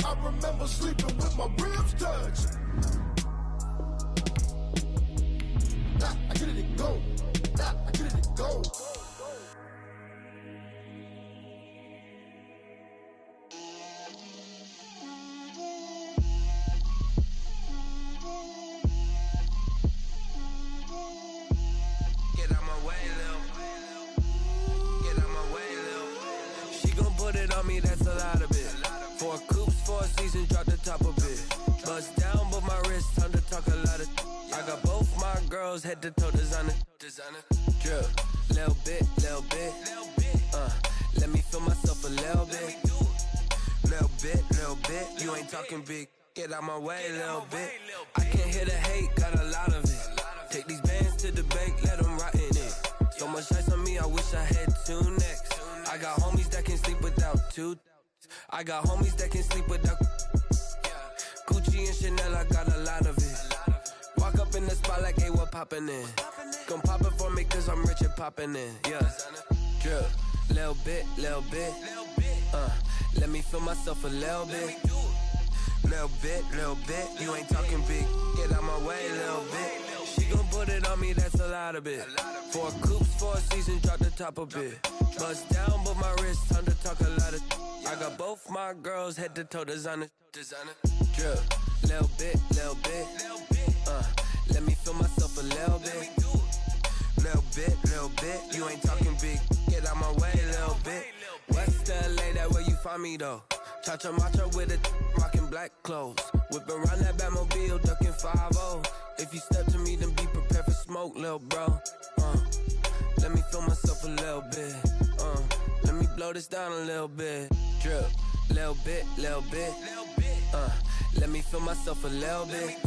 Speaker 2: I remember sleeping with my ribs touched. Nah, I get it go. Nah, I get it go.
Speaker 11: Get out my way, Lil. Get out my way, Lil. She gon' put it on me, that's a lot of it. 4 coops, 4 seasons, drop the top of it. Bust down, but my wrist, time to talk a lot of. I got both my girls head to toe designer. Drip, little bit. Let me feel myself a little bit. Little bit. You ain't talking big. Get out my way, little bit. I can't hear the hate, got a lot of it. Take these bands to the bank, let them rot in it. So much ice on me, I wish I had 2 necks. I got homies that can sleep without 2. I got homies that can sleep without Gucci and Chanel, I got a lot of it. Walk up in the spot like, hey, what poppin' in? Gon' pop it for me cause I'm rich and poppin' in, yeah. Drip, little bit. Let me feel myself a little bit. Little bit. You ain't talking big. Get out my way, little bit. She gon' put it on me, that's a lot of it. 4 coops, 4 seasons, drop the top a bit. Bust down, but my wrist, time to talk a lot of. I got both my girls head to toe designer. Drip, little bit. Let me feel myself a little bit. Little bit. You ain't talking big. Get out my way, little bit. West LA, that where you find me though. Cha-cha matcha with a rockin' black clothes. Whip around that Batmobile, ducking 5-0. If you step to me, then be prepared for smoke, lil' bro. Let me feel myself a little bit. Let me blow this down a little bit. Drip, little bit. Let me feel myself a little bit.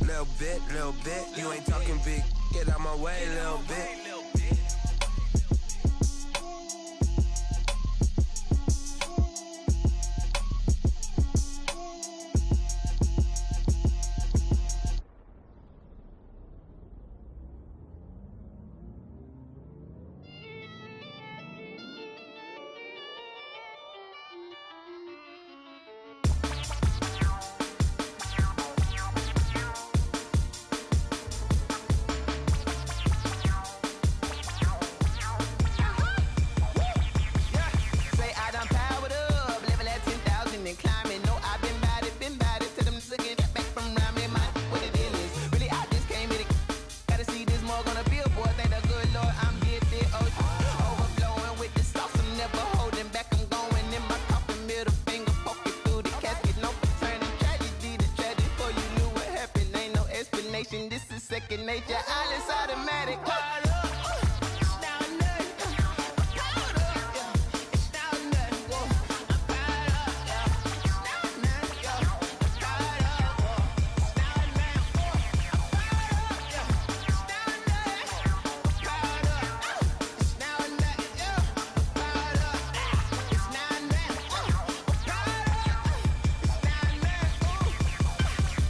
Speaker 11: Little bit. You ain't talking big. Get out my way, little bit.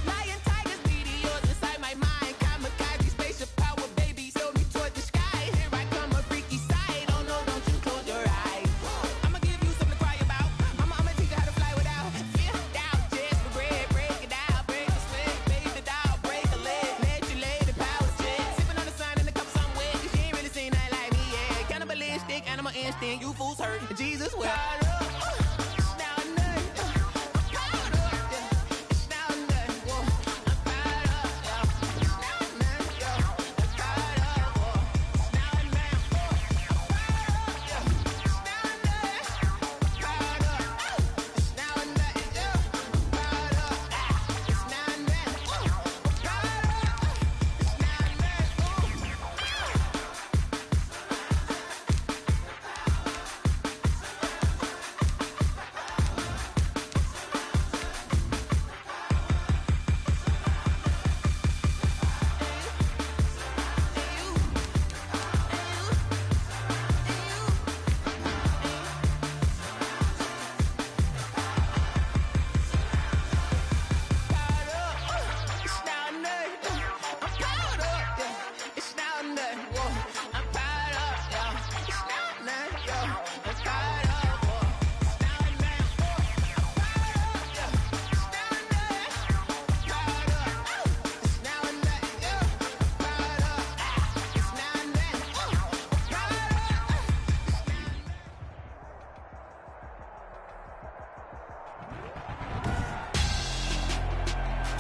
Speaker 12: Lion tigers, meteors inside my mind. Kamikaze, spaceship power, baby. Show me torch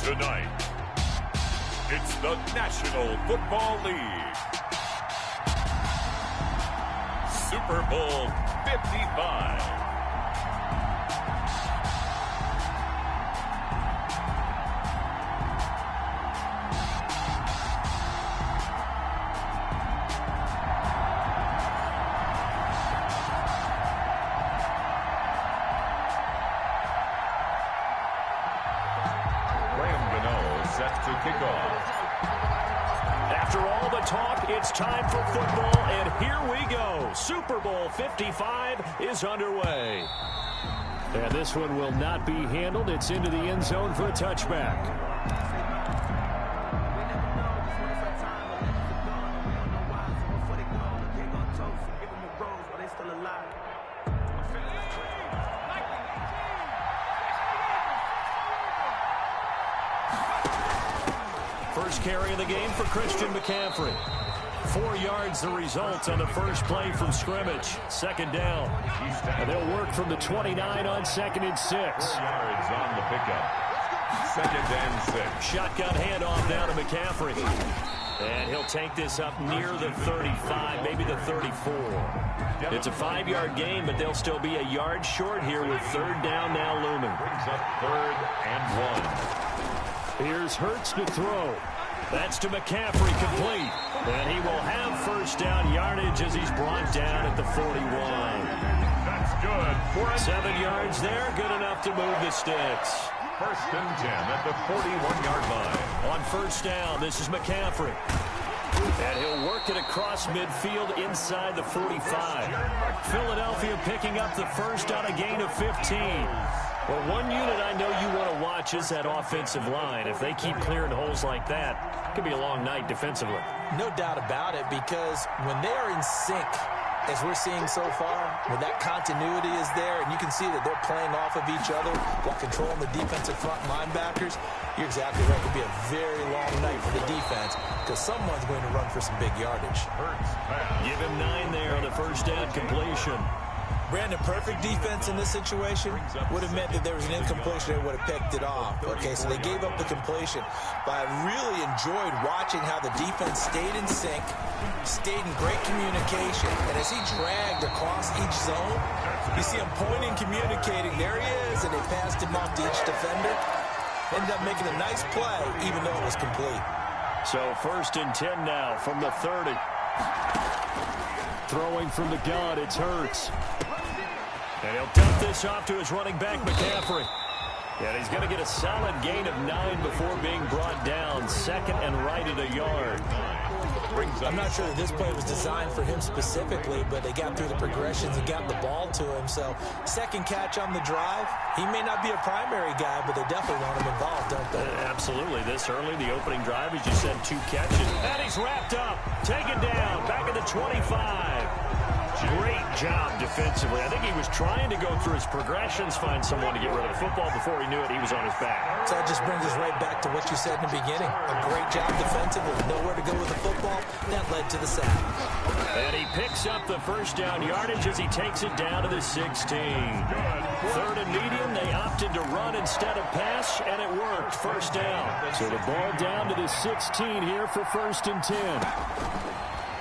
Speaker 5: Tonight, it's the National Football League. Super Bowl 55.
Speaker 4: After all the talk, it's time for football, and here we go. Super Bowl 55 is underway. And this one will not be handled. It's into the end zone for a touchback. First carry of the game for Christian McCaffrey. 4 yards the result on the first play from scrimmage. Second down. And they'll work from the 29 on 2nd and 6. 4
Speaker 5: yards on the pickup. 2nd and 6.
Speaker 4: Shotgun handoff down to McCaffrey. And he'll take this up near the 35, maybe the 34. It's a 5-yard gain, but they'll still be a yard short here with 3rd down now looming.
Speaker 5: Brings up 3rd and 1.
Speaker 4: Here's Hurts to throw. That's to McCaffrey, complete. And he will have first down yardage as he's brought down at the 41.
Speaker 5: That's good.
Speaker 4: 7 yards there, good enough to move the sticks.
Speaker 5: 1st and 10 at the 41-yard line.
Speaker 4: On first down, this is McCaffrey. And he'll work it across midfield inside the 45. Philadelphia picking up the first on a gain of 15. Well, one unit I know you want to watch is that offensive line. If they keep clearing holes like that, it could be a long night defensively.
Speaker 6: No doubt about it, because when they are in sync, as we're seeing so far, when that continuity is there, and you can see that they're playing off of each other while controlling the defensive front linebackers, you're exactly right. It could be a very long night for the defense because someone's going to run for some big yardage.
Speaker 4: Give him 9 there on the first down completion.
Speaker 6: Brandon, perfect defense in this situation would have meant that there was an incompletion that would have picked it off. Okay, so they gave up the completion. But I really enjoyed watching how the defense stayed in sync, stayed in great communication. And as he dragged across each zone, you see him pointing, communicating. There he is, and they passed him off to each defender. Ended up making a nice play, even though it was complete.
Speaker 4: So 1st and 10 now from the 30. Throwing from the gun, it's Hurts. And he'll dump this off to his running back, McCaffrey. And he's going to get a solid gain of 9 before being brought down. 2nd and right at a yard.
Speaker 6: I'm not sure that this play was designed for him specifically, but they got through the progressions and got the ball to him. So, 2nd catch on the drive. He may not be a primary guy, but they definitely want him involved, don't they?
Speaker 4: Absolutely. This early, the opening drive, as you said, 2 catches. And he's wrapped up. Taken down. Back at the 25. Great job defensively. I think he was trying to go through his progressions, find someone to get rid of the football. Before he knew it, he was on his back.
Speaker 6: So that just brings us right back to what you said in the beginning. A great job defensively. Nowhere to go with the football. That led to the sack.
Speaker 4: And he picks up the first down yardage as he takes it down to the 16. 3rd and medium. They opted to run instead of pass, and it worked. First down. So the ball down to the 16 here for 1st and 10.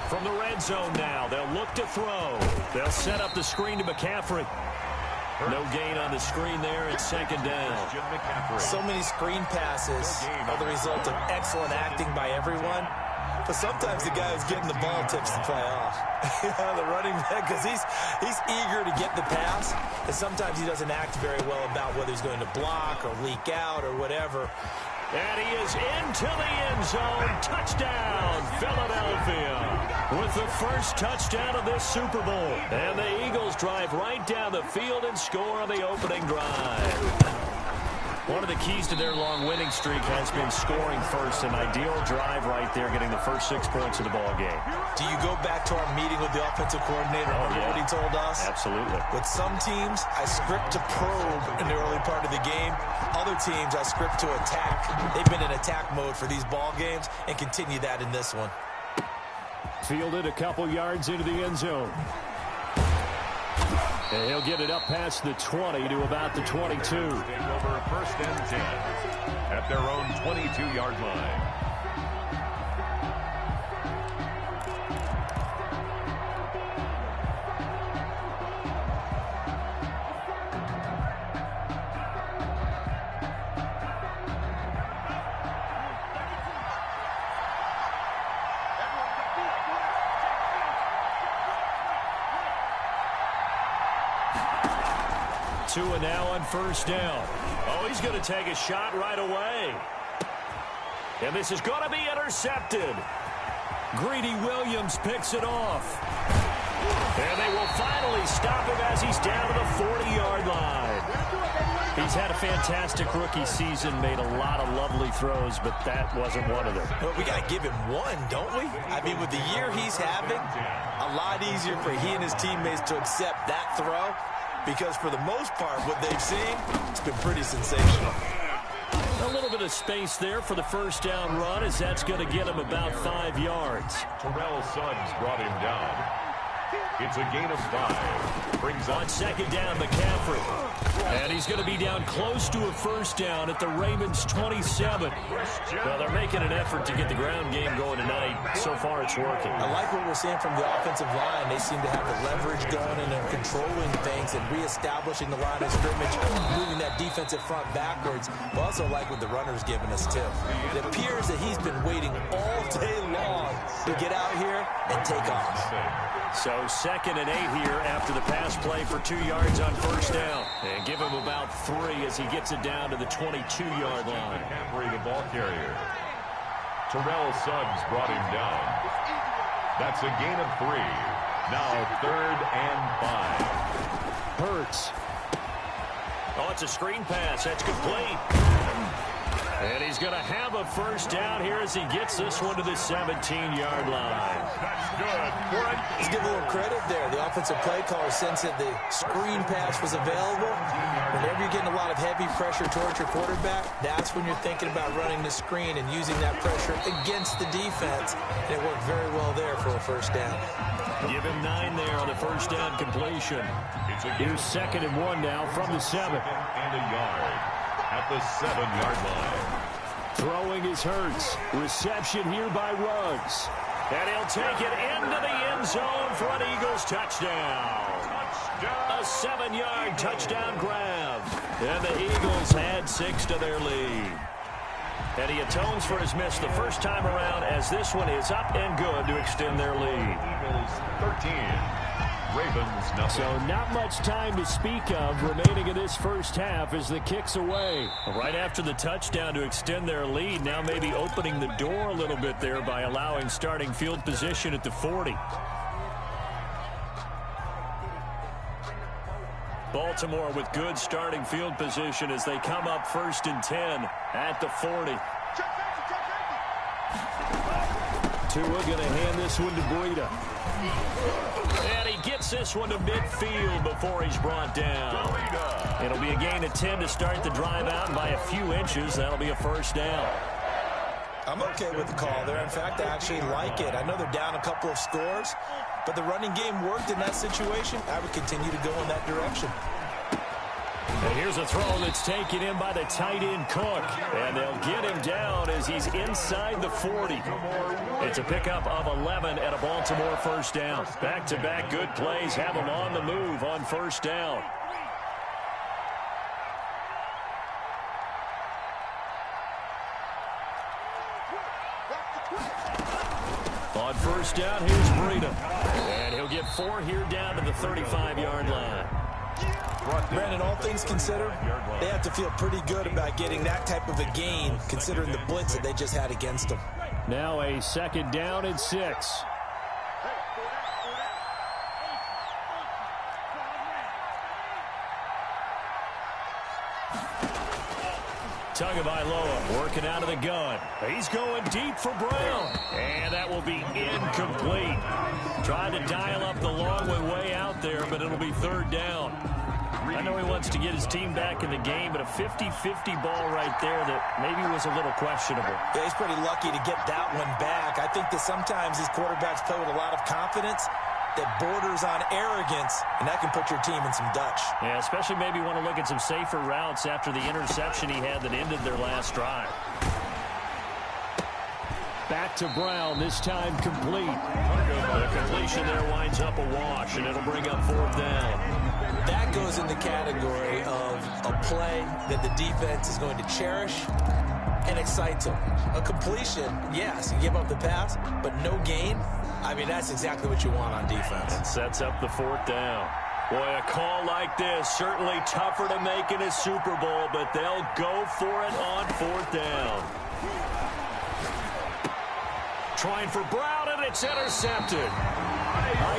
Speaker 4: From the red zone now, they'll look to throw. They'll set up the screen to McCaffrey. No gain on the screen there. It's 2nd down.
Speaker 6: So many screen passes are the result of excellent acting by everyone. But sometimes the guy who's getting the ball tips the play off. The running back, because he's eager to get the pass. And sometimes he doesn't act very well about whether he's going to block or leak out or whatever.
Speaker 4: And he is into the end zone. Touchdown, Philadelphia. With the first touchdown of this Super Bowl. And the Eagles drive right down the field and score on the opening drive. One of the keys to their long winning streak has been scoring first. An ideal drive right there, getting the first 6 points of the ball game.
Speaker 6: Do you go back to our meeting with the offensive coordinator? What he told us?
Speaker 4: Absolutely.
Speaker 6: With some teams, I script to probe in the early part of the game. Other teams, I script to attack. They've been in attack mode for these ball games and continue that in this one.
Speaker 4: Fielded a couple yards into the end zone. And he'll get it up past the 20 to about the 22.
Speaker 5: Over 1st and 10. at their own 22-yard line.
Speaker 4: Tua now on first down. Oh, he's going to take a shot right away. And this is going to be intercepted. Greedy Williams picks it off. And they will finally stop him as he's down to the 40-yard line. He's had a fantastic rookie season, made a lot of lovely throws, but that wasn't one of them.
Speaker 6: Well, we got to give him one, don't we? I mean, with the year he's having, a lot easier for he and his teammates to accept that throw. Because for the most part, what they've seen, it's been pretty sensational.
Speaker 4: A little bit of space there for the first down run, as that's going to get him about 5 yards.
Speaker 5: Terrell Suggs brought him down. It's a gain of 5. Brings
Speaker 4: on second down, McCaffrey. And he's going to be down close to a first down at the Ravens' 27. Well, they're making an effort to get the ground game going tonight. So far, it's working.
Speaker 6: I like what we're seeing from the offensive line. They seem to have the leverage going and they're controlling things and reestablishing the line of scrimmage, moving that defensive front backwards. I also like what the runner's giving us, too. It appears that he's been waiting all day long to get out here and take off.
Speaker 4: So 2nd and 8 here after the pass play for 2 yards on first down. And give him about 3 as he gets it down to the 22-yard line.
Speaker 5: McCaffrey, the ball carrier. Terrell Suggs brought him down. That's a gain of 3. Now 3rd and 5.
Speaker 4: Hurts. Oh, it's a screen pass. That's complete. And he's going to have a first down here as he gets this one to the 17-yard line.
Speaker 5: That's good.
Speaker 6: Let's give a little credit there. The offensive play caller sensed that the screen pass was available. Whenever you're getting a lot of heavy pressure towards your quarterback, that's when you're thinking about running the screen and using that pressure against the defense. And it worked very well there for a first down.
Speaker 4: Give him 9 there on the first down completion. Here's 2nd and 1 now from the 7.
Speaker 5: And a yard at the 7-yard line.
Speaker 4: Throwing is Hurts. Reception here by Ruggs. And he'll take it into the end zone for an Eagles touchdown. A 7-yard touchdown grab. And the Eagles add 6 to their lead. And he atones for his miss the first time around as this one is up and good to extend their lead.
Speaker 5: Eagles 13. Ravens nothing.
Speaker 4: So not much time to speak of remaining in this first half as the kick's away. Right after the touchdown to extend their lead, now maybe opening the door a little bit there by allowing starting field position at the 40. Baltimore with good starting field position as they come up 1st and 10 at the 40. Tua going to hand this one to Breida. And he gets this one to midfield before he's brought down. It'll be a gain of 10 to start the drive out, and by a few inches, that'll be a first down.
Speaker 6: I'm okay with the call there. In fact, I actually like it. I know they're down a couple of scores, but the running game worked in that situation. I would continue to go in that direction.
Speaker 4: And here's a throw that's taken in by the tight end Cook. And they'll get him down as he's inside the 40. It's a pickup of 11 at a Baltimore first down. Back-to-back good plays have him on the move on first down. On first down, here's Breida. And he'll get 4 here down to the 35-yard line.
Speaker 6: Brandon, all things considered, they have to feel pretty good about getting that type of a gain, considering the blitz that they just had against them.
Speaker 4: Now a 2nd down and 6. Tagovailoa working out of the gun. He's going deep for Brown. And that will be incomplete. Tried to dial up the long way out there, but it'll be 3rd down. I know he wants to get his team back in the game, but a 50-50 ball right there that maybe was a little questionable.
Speaker 6: Yeah, he's pretty lucky to get that one back. I think that sometimes these quarterbacks play with a lot of confidence, that borders on arrogance, and that can put your team in some Dutch.
Speaker 4: Yeah, especially maybe want to look at some safer routes after the interception he had that ended their last drive. Back to Brown, this time complete. The completion there winds up a wash, and it'll bring up 4th down.
Speaker 6: That goes in the category of a play that the defense is going to cherish and excites them. A completion, yes, you give up the pass, but no gain. I mean, that's exactly what you want on defense.
Speaker 4: And sets up the 4th down. Boy, a call like this, certainly tougher to make in a Super Bowl, but they'll go for it on 4th down. Trying for Brown, and it's intercepted.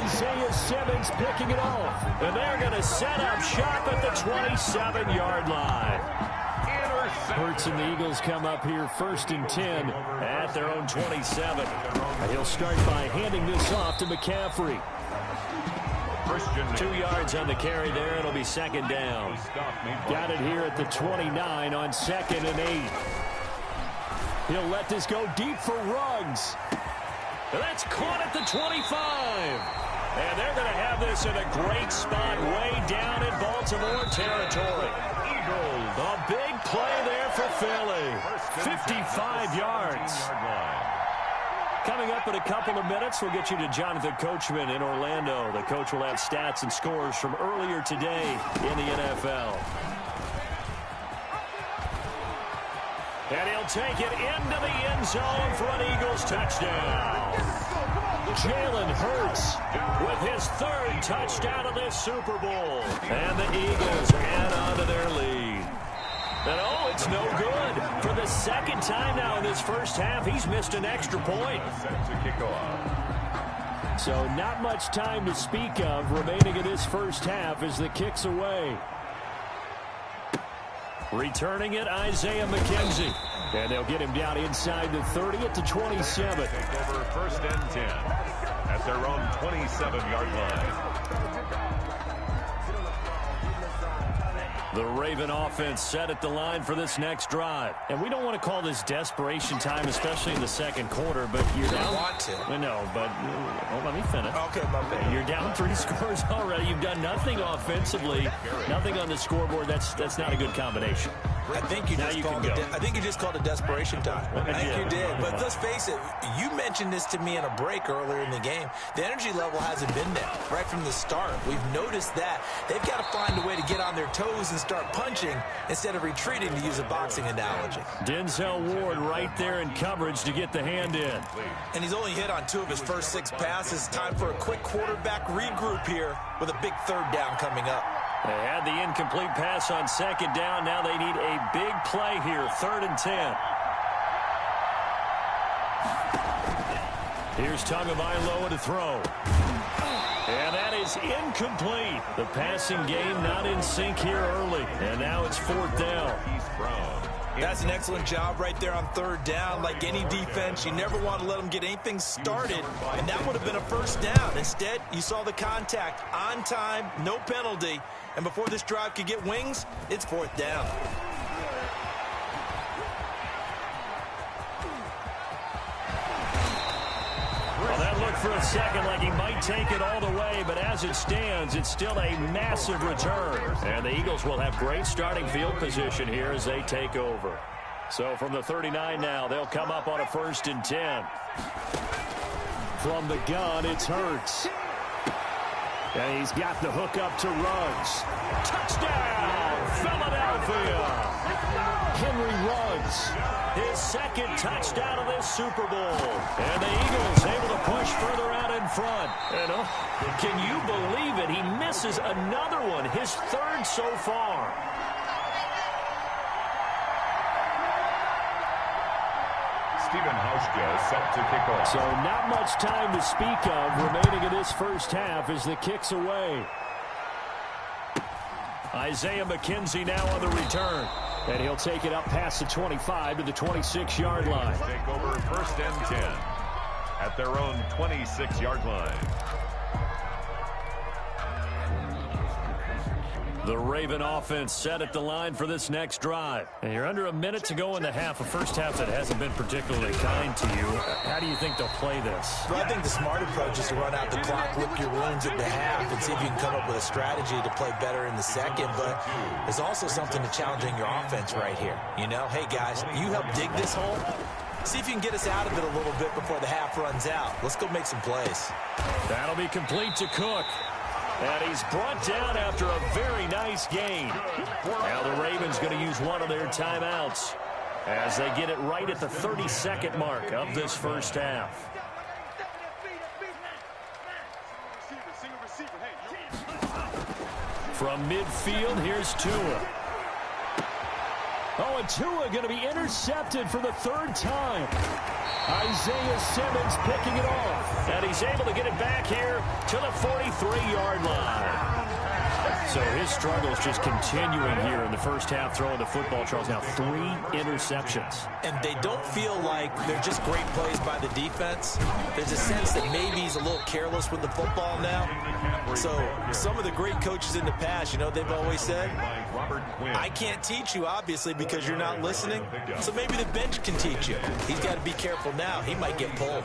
Speaker 4: Isaiah Simmons picking it off. And they're going to set up shop at the 27-yard line. Hurts and the Eagles come up here 1st and 10 at their own 27. And he'll start by handing this off to McCaffrey. 2 yards on the carry there. It'll be 2nd down. Got it here at the 29 on 2nd and 8. He'll let this go deep for Ruggs. That's caught at the 25. And they're going to have this in a great spot way down in Baltimore territory. Eagles. A big play there for Philly. 55 yards. Coming up in a couple of minutes, we'll get you to Jonathan Coachman in Orlando. The coach will have stats and scores from earlier today in the NFL. And he'll take it into the end zone for an Eagles touchdown. Jalen Hurts with his 3rd touchdown of this Super Bowl. And the Eagles add on to their lead. And oh, it's no good. For the 2nd time now in this first half, he's missed an extra point. So not much time to speak of remaining in this first half as the kick's away. Returning it, Isaiah McKenzie. And they'll get him down inside the 30 at the 27.
Speaker 5: Take over 1st and 10 at their own 27-yard line.
Speaker 4: The Raven offense set at the line for this next drive. And we don't want to call this desperation time, especially in the 2nd quarter, but you're down.
Speaker 6: Want to.
Speaker 4: I know, but let me finish.
Speaker 6: Okay, my bad.
Speaker 4: You're down 3 scores already. You've done nothing offensively, nothing on the scoreboard. That's not a good combination.
Speaker 6: I think you just called it desperation time. I think you did. But let's face it, you mentioned this to me in a break earlier in the game. The energy level hasn't been there right from the start. We've noticed that. They've got to find a way to get on their toes and start punching instead of retreating, to use a boxing analogy.
Speaker 4: Denzel Ward right there in coverage to get the hand in.
Speaker 6: And he's only hit on 2 of his first 6 passes. Time for a quick quarterback regroup here with a big 3rd down coming up.
Speaker 4: They had the incomplete pass on 2nd down. Now they need a big play here, 3rd and 10. Here's Tagovailoa to throw. And that is incomplete. The passing game not in sync here early. And now it's 4th down.
Speaker 6: That's an excellent job right there on 3rd down. Like any defense, you never want to let them get anything started, and that would have been a 1st down. Instead, you saw the contact on time, no penalty, and before this drive could get wings, it's 4th down.
Speaker 4: Well, that looked for a second like he might take it all the way, but as it stands, it's still a massive return. And the Eagles will have great starting field position here as they take over. So from the 39 now, they'll come up on a 1st and 10. From the gun, it's Hurts. And he's got the hook up to Ruggs. Touchdown, Philadelphia! Henry Ruggs, his 2nd touchdown of this Super Bowl. And the Eagles able to push further out in front. And can you believe it? He misses another one, his 3rd so far.
Speaker 5: Stephen Hauschka set to kick off.
Speaker 4: So not much time to speak of remaining in this first half as the kick's away. Isaiah McKenzie now on the return. And he'll take it up past the 25 to the 26-yard line.
Speaker 5: Take over 1st and 10 at their own 26-yard line.
Speaker 4: The Raven offense set at the line for this next drive. And you're under a minute to go in the half, a first half that hasn't been particularly kind to you. How do you think they'll play this?
Speaker 6: Well, I think the smart approach is to run out the clock, lick your wounds at the half, and see if you can come up with a strategy to play better in the second. But there's also something to challenging your offense right here. You know, hey, guys, you help dig this hole. See if you can get us out of it a little bit before the half runs out. Let's go make some plays.
Speaker 4: That'll be complete to Cook. And he's brought down after a very nice gain. Now the Ravens going to use one of their timeouts as they get it right at the 30-second mark of this first half. From midfield, here's Tua. Oh, and Tua going to be intercepted for the third time. Isaiah Simmons picking it off. And he's able to get it back here to the 43-yard line. So his struggles just continuing here in the first half throwing the football. Charles, now 3 interceptions.
Speaker 6: And they don't feel like they're just great plays by the defense. There's a sense that maybe he's a little careless with the football now. So some of the great coaches in the past, you know, they've always said, I can't teach you, obviously, because you're not listening. So maybe the bench can teach you. He's got to be careful now. He might get pulled.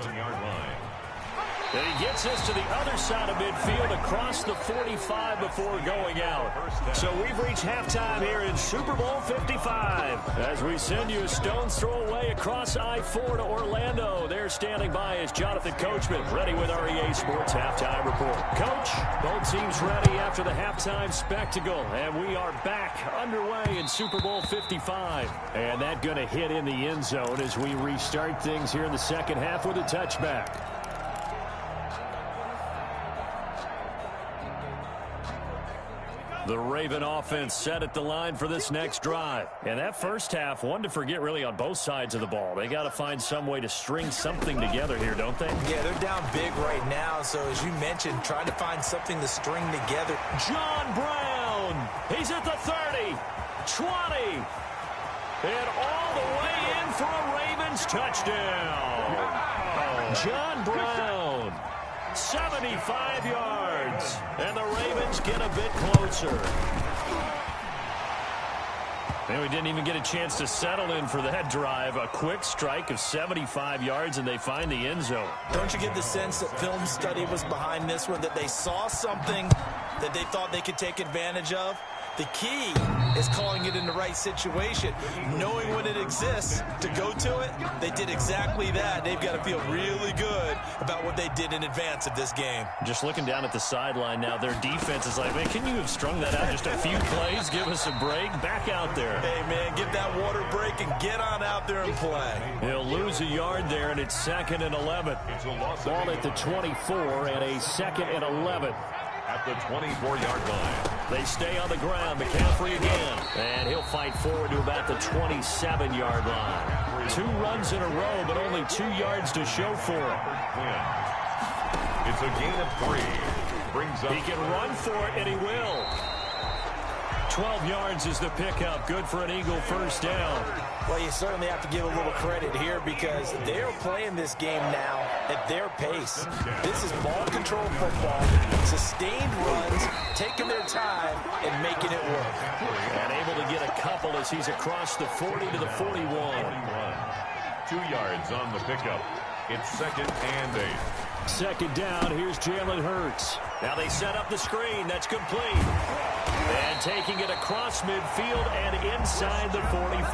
Speaker 4: And he gets us to the other side of midfield across the 45 before going out. So we've reached halftime here in Super Bowl 55. As we send you a stone's throw away across I-4 to Orlando. There standing by is Jonathan Coachman, ready with our EA Sports Halftime Report. Coach, both teams ready after the halftime spectacle. And we are back underway in Super Bowl 55. And that going to hit in the end zone as we restart things here in the second half with a touchback. The Raven offense set at the line for this next drive. And that first half, one to forget really on both sides of the ball. They got to find some way to string something together here, don't they?
Speaker 6: Yeah, they're down big right now. So as you mentioned, trying to find something to string together.
Speaker 4: John Brown, he's at the 30, 20, and all the way in for a Ravens touchdown. John Brown. 75 yards, and the Ravens get a bit closer. And we didn't even get a chance to settle in for that drive. A quick strike of 75 yards, and they find the end zone.
Speaker 6: Don't you get the sense that film study was behind this one, that they saw something that they thought they could take advantage of? The key is calling it in the right situation, knowing when it exists to go to it. They did exactly that. They've got to feel really good about what they did in advance of this game.
Speaker 4: Just looking down at the sideline now, their defense is like, man, can you have strung that out just a few plays? Give us a break. Back out there.
Speaker 6: Hey, man, give that water break and get on out there and play.
Speaker 4: He'll lose a yard there, and it's 2nd and 11. Ball at the 24 and a 2nd and 11.
Speaker 5: At the 24-yard line.
Speaker 4: They stay on the ground. McCaffrey again. And he'll fight forward to about the 27-yard line. 2 runs in a row, but only 2 yards to show for it.
Speaker 5: It's a gain of 3. Brings up.
Speaker 4: He can run for it, and he will. 12 yards is the pickup. Good for an Eagle first down.
Speaker 6: Well, you certainly have to give a little credit here because they're playing this game now at their pace. This is ball control football, sustained runs, taking their time and making it work.
Speaker 4: And able to get a couple as he's across the 40 to the 41.
Speaker 5: 2 yards on the pickup. It's 2nd and 8.
Speaker 4: 2nd down, here's Jalen Hurts. Now they set up the screen, that's complete. And taking it across midfield and inside the 45.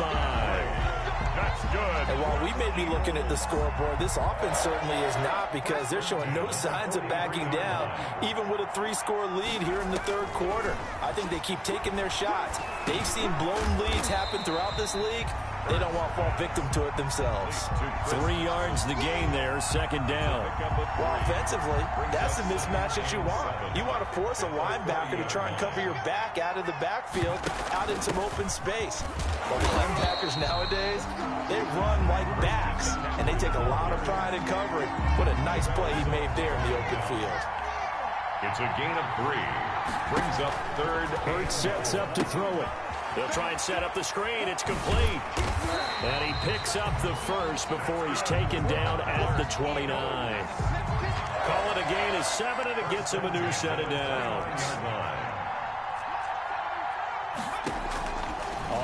Speaker 5: That's good.
Speaker 6: And while we may be looking at the scoreboard, this offense certainly is not because they're showing no signs of backing down, even with a 3-score lead here in the 3rd quarter. I think they keep taking their shots. They've seen blown leads happen throughout this league. They don't want to fall victim to it themselves.
Speaker 4: 3 yards the gain there, 2nd down.
Speaker 6: Well, offensively, that's the mismatch that you want. You want to force a linebacker to try and cover your back out of the backfield, out in some open space. Well, linebackers nowadays, they run like backs, and they take a lot of pride in covering. What a nice play he made there in the open field.
Speaker 5: It's a gain of 3. Brings up 3rd.
Speaker 4: Hurts sets up to throw it. They'll try and set up the screen. It's complete. And he picks up the first before he's taken down at the 29. Call it a gain of 7, and it gets him a new set of downs.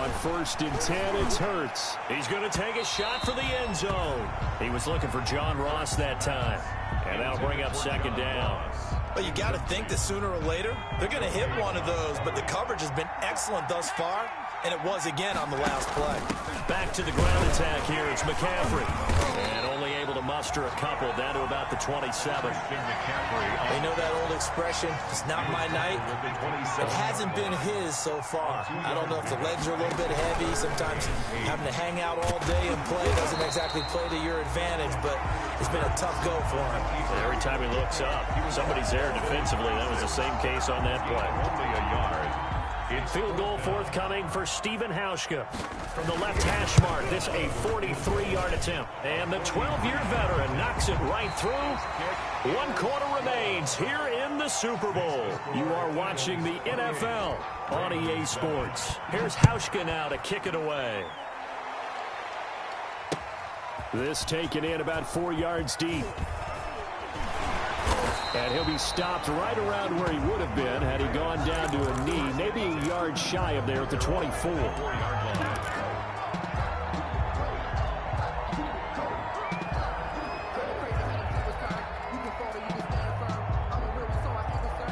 Speaker 4: On 1st and 10, it's Hurts. He's going to take a shot for the end zone. He was looking for JRossi that time. And that'll bring up 2nd down.
Speaker 6: Well, you got to think that sooner or later, they're going to hit one of those, but the coverage has been excellent thus far, and it was again on the last play.
Speaker 4: Back to the ground attack here. It's McCaffrey. And only able to muster a couple down to about the 27.
Speaker 6: They know that old expression, it's not my night. It hasn't been his so far. I don't know if the legs are a little bit heavy. Sometimes having to hang out all day and play doesn't exactly play to your advantage, but it's been a tough go for him.
Speaker 4: Every time he looks up, somebody's there defensively. That was the same case on that play.
Speaker 5: Only a yard.
Speaker 4: Field goal forthcoming for Stephen Hauschka from the left hash mark. This a 43-yard attempt. And the 12-year veteran knocks it right through. 1 quarter remains here in the Super Bowl. You are watching the NFL on EA Sports. Here's Hauschka now to kick it away. This taken in about 4 yards deep. And he'll be stopped right around where he would have been had he gone down to a knee, maybe a yard shy of there at the 24.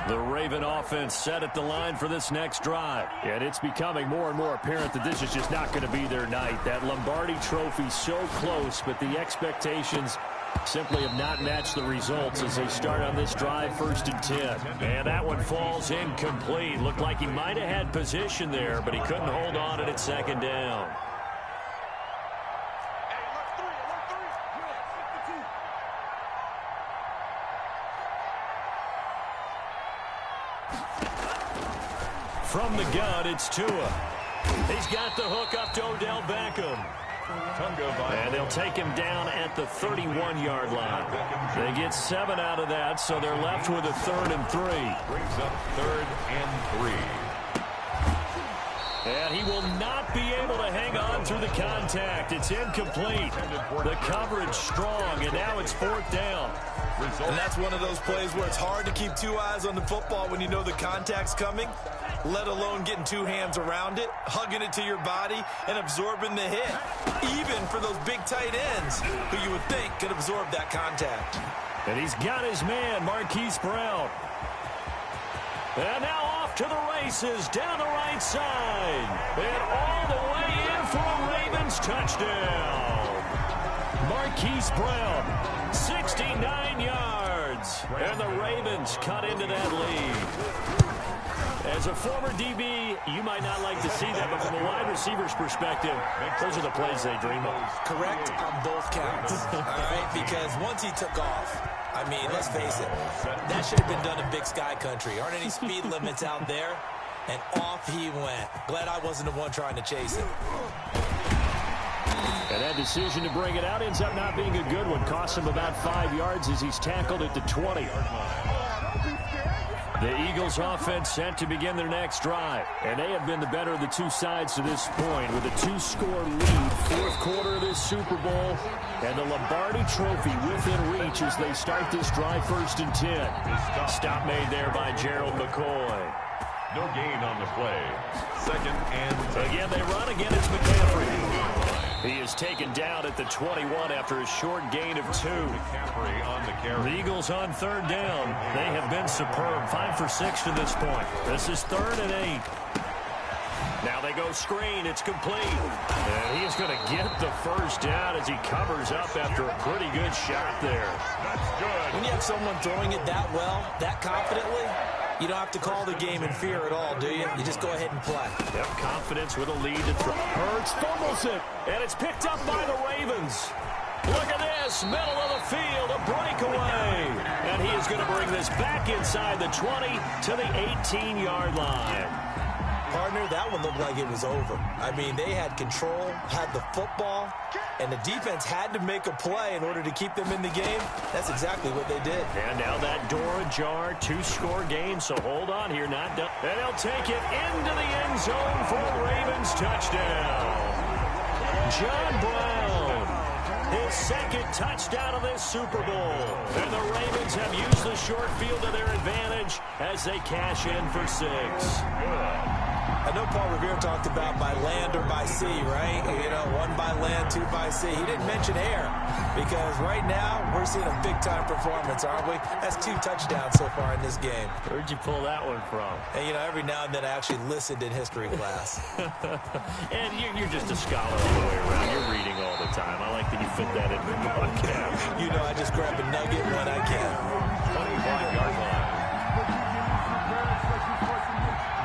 Speaker 4: The Raven offense set at the line for this next drive. And it's becoming more and more apparent that this is just not going to be their night. That Lombardi trophy so close, but the expectations simply have not matched the results as they start on this drive, 1st and 10. And that one falls incomplete. Looked like he might have had position there, but he couldn't hold on at 2nd down. From the gun, it's Tua. He's got the hook up to Odell Beckham. And they'll take him down at the 31-yard line. They get 7 out of that, so they're left with a 3rd and 3.
Speaker 5: Brings up 3rd and 3.
Speaker 4: And he will not be able to hang on through the contact. It's incomplete. The coverage strong, and now it's 4th down.
Speaker 6: And that's one of those plays where it's hard to keep 2 eyes on the football when you know the contact's coming, let alone getting 2 hands around it, hugging it to your body, and absorbing the hit. Even for those big tight ends who you would think could absorb that contact.
Speaker 4: And he's got his man, Marquise Brown. And now off to the races down the right side. And all the way in for a Ravens touchdown. Marquise Brown, 69 yards. And the Ravens cut into that lead. As a former DB, you might not like to see that, but from a wide receiver's perspective, those are the plays they dream of.
Speaker 6: Correct on both counts, all right? Because once he took off, I mean, let's face it, that should have been done in Big Sky Country. Aren't any speed limits out there? And off he went. Glad I wasn't the one trying to chase him.
Speaker 4: And that decision to bring it out ends up not being a good one. Costs him about 5 yards as he's tackled at the 20. The Eagles offense set to begin their next drive. And they have been the better of the 2 sides to this point with a 2-score lead. 4th quarter of this Super Bowl. And the Lombardi trophy within reach as they start this drive, 1st and 10. Stop made there by Gerald McCoy.
Speaker 5: No gain on the play. 2nd and 10.
Speaker 4: Again, they run. Again, it's McCaffrey. He is taken down at the 21 after a short gain of 2.
Speaker 5: McCaffrey on the carry.
Speaker 4: The Eagles on 3rd down. They have been superb. 5 for 6 to this point. This is 3rd and 8. Now they go screen. It's complete. And he is going to get the 1st down as he covers up after a pretty good shot there.
Speaker 5: That's good.
Speaker 6: When you have someone throwing it that well, that confidently, you don't have to call the game in fear at all, do you? You just go ahead and play.
Speaker 4: Yep, confidence with a lead to throw. Hurts fumbles it, and it's picked up by the Ravens. Look at this, middle of the field, a breakaway. And he is going to bring this back inside the 20 to the 18-yard line.
Speaker 6: Partner, that one looked like it was over. I mean, they had control, had the football, and the defense had to make a play in order to keep them in the game. That's exactly what they did.
Speaker 4: And now that door ajar, 2-score game, so hold on here, not done. And they'll take it into the end zone for a Ravens touchdown. John Brown, his 2nd touchdown of this Super Bowl. And the Ravens have used the short field to their advantage as they cash in for 6.
Speaker 6: I know Paul Revere talked about by land or by sea, right? You know, 1 by land, 2 by sea. He didn't mention air because right now we're seeing a big-time performance, aren't we? That's 2 touchdowns so far in this game.
Speaker 4: Where'd you pull that one from?
Speaker 6: And, you know, every now and then I actually listened in history class.
Speaker 4: And you're just a scholar all the way around. You're reading all the time. I like that you fit that in the podcast.
Speaker 6: You know, I just grab a nugget when I can.
Speaker 5: 25-yard line.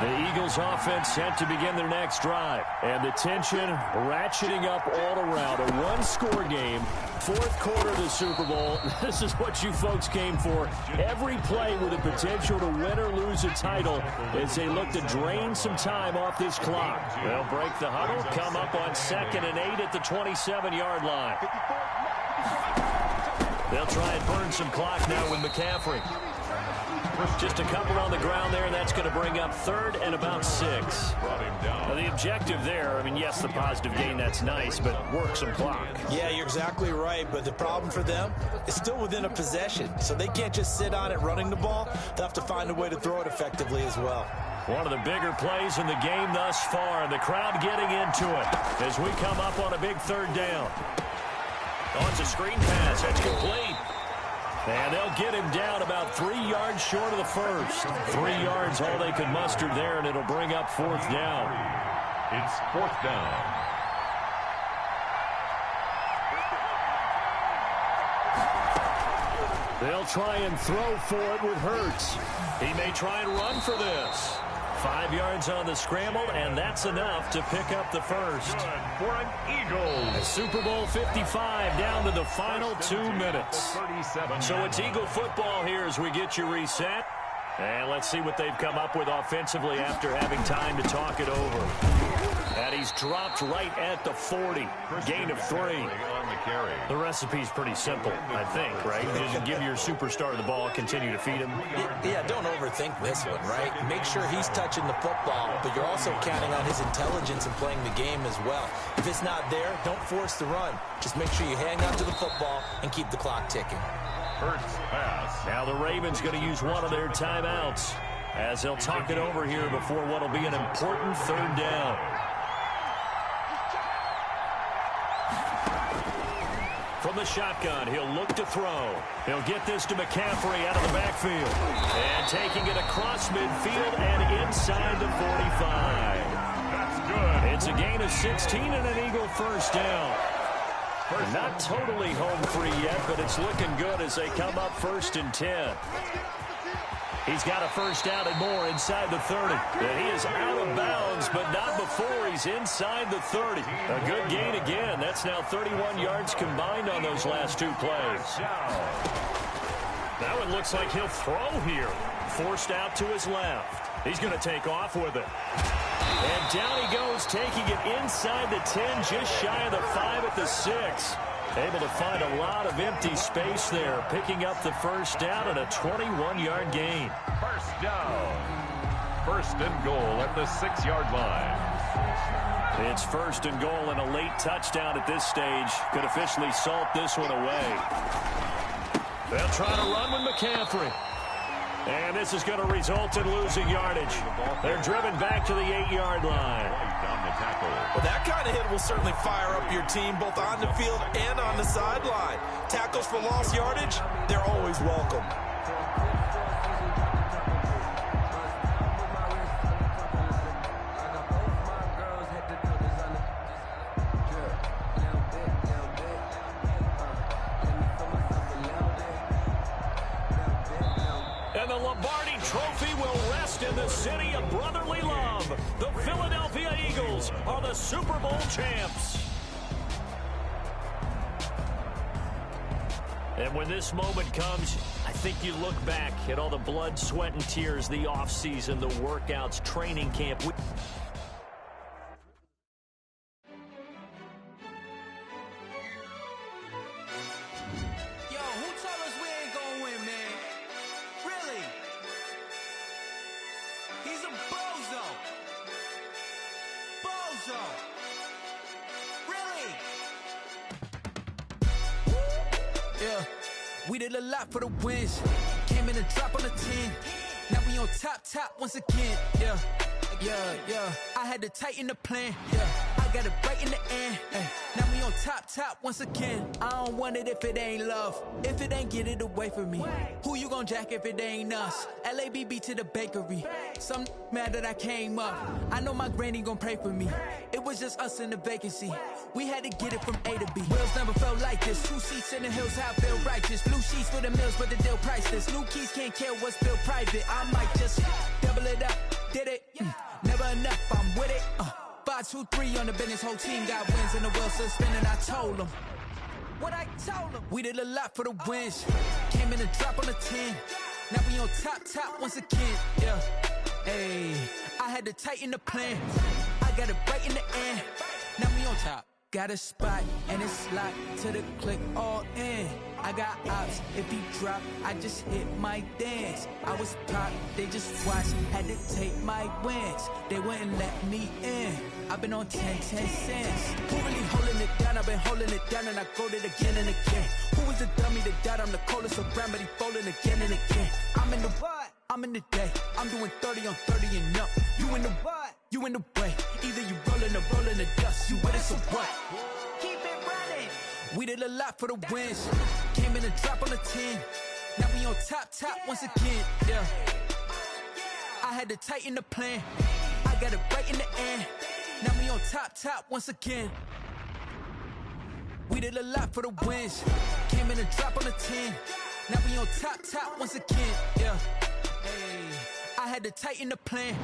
Speaker 4: The Eagles offense set to begin their next drive. And the tension ratcheting up all around. A one-score game. 4th quarter of the Super Bowl. This is what you folks came for. Every play with the potential to win or lose a title as they look to drain some time off this clock. They'll break the huddle, come up on 2nd and 8 at the 27-yard line. They'll try and burn some clock now with McCaffrey. Just a couple on the ground there, and that's going to bring up 3rd and about 6. Now, the objective there, I mean, yes, the positive gain, that's nice, but work some clock.
Speaker 6: Yeah, you're exactly right, but the problem for them is still within a possession, so they can't just sit on it running the ball. They'll have to find a way to throw it effectively as well.
Speaker 4: One of the bigger plays in the game thus far, and the crowd getting into it as we come up on a big 3rd down. Oh, it's a screen pass. That's complete. And they'll get him down about 3 yards short of the first. 3 yards all they could muster there, and it'll bring up 4th down.
Speaker 5: It's 4th down.
Speaker 4: They'll try and throw for it with Hurts. He may try and run for this. 5 yards on the scramble, and that's enough to pick up the first.
Speaker 5: Good for an Eagle.
Speaker 4: Super Bowl 55 down to the final 2 minutes. So it's Eagle football here as we get you reset. And let's see what they've come up with offensively after having time to talk it over. And he's dropped right at the 40. Gain of 3. The recipe's pretty simple, I think, right? Just give your superstar the ball, continue to feed him.
Speaker 6: Yeah, don't overthink this one, right? Make sure he's touching the football, but you're also counting on his intelligence in playing the game as well. If it's not there, don't force the run. Just make sure you hang on to the football and keep the clock ticking.
Speaker 5: First pass.
Speaker 4: Now the Ravens going to use one of their timeouts as they'll talk it over here before what will be an important 3rd down. From the shotgun, he'll look to throw. He'll get this to McCaffrey out of the backfield. And taking it across midfield and inside the 45.
Speaker 5: That's good.
Speaker 4: It's a gain of 16 and an Eagle first down. Not totally home free yet, but it's looking good as they come up 1st and 10. He's got a first down and more inside the 30. And he is out of bounds, but not before he's inside the 30. A good gain again. That's now 31 yards combined on those last 2 plays. That one looks like he'll throw here. Forced out to his left. He's going to take off with it. And down he goes, taking it inside the 10, just shy of the 5 at the 6. Able to find a lot of empty space there, picking up the first down and a 21-yard gain.
Speaker 5: First down. 1st and goal at the 6-yard line.
Speaker 4: It's 1st and goal and a late touchdown at this stage. Could officially salt this one away. They'll try to run with McCaffrey. And this is going to result in losing yardage. They're driven back to the 8-yard line.
Speaker 6: Well, that kind of hit will certainly fire up your team both on the field and on the sideline. Tackles for lost yardage, they're always welcome.
Speaker 4: And the Lombardi Trophy will rest in the city of brotherly love. The Philadelphia Eagles are the Super Bowl champs. And when this moment comes, I think you look back at all the blood, sweat, and tears, the offseason, the workouts, training camp. Yo,
Speaker 8: who told us we ain't gonna win, man? Really? He's a bozo. Bozo. Really? Yeah, we did a lot for the wins. Came in and dropped on the 10. Now we on top once again. Yeah.
Speaker 10: Yeah, I had to tighten the plan. Yeah, I got it right in the end. Ay. Now we on top once again. I don't want it if it ain't love. If it ain't, get it away from me. Who you gon' jack if it ain't us? LABB to the bakery. Some mad that I came up. I know my granny gon' pray for me. It was just us in the vacancy. We had to get it from A to B. Wheels never felt like this. 2 seats in the hills, how I feel righteous. Blue sheets for the mills, but the deal priceless. New keys can't kill what's built private. I might just double it up. Did it? Never enough, I'm with it. 5, 2, 3 on the business. Whole team got wins and the wheels still spinning. I told them what I told them. We did a lot for the wins. Came in a drop on the 10. Now we on top once again. Yeah. Hey, I had to tighten the plan. I got it right in the end. Now we on top. Got a spot and it's locked to the click all in. I got ops, if he drop, I just hit my dance. I was pop, they just watched, had to take my wins. They wouldn't let me in. I've been on 10 cents. Who really holding it down? I've been holding it down and I go it again and again. Who was the dummy that died? I'm the coldest around, but he folding again and again. I'm in the what? I'm in the day. I'm doing 30 on 30 and up. You in the what? You in the way. Either you rolling or rolling the dust. You with us or what? Keep it running. We did a lot for the wins. Came in a drop on the 10. Now we on top once again. Yeah. I had to tighten the plan. I got it right in the end. Now we on top once again. We did a lot for the wins. Came in a drop on the 10. Now we on top once again. Yeah. Hey, I had to tighten the plan.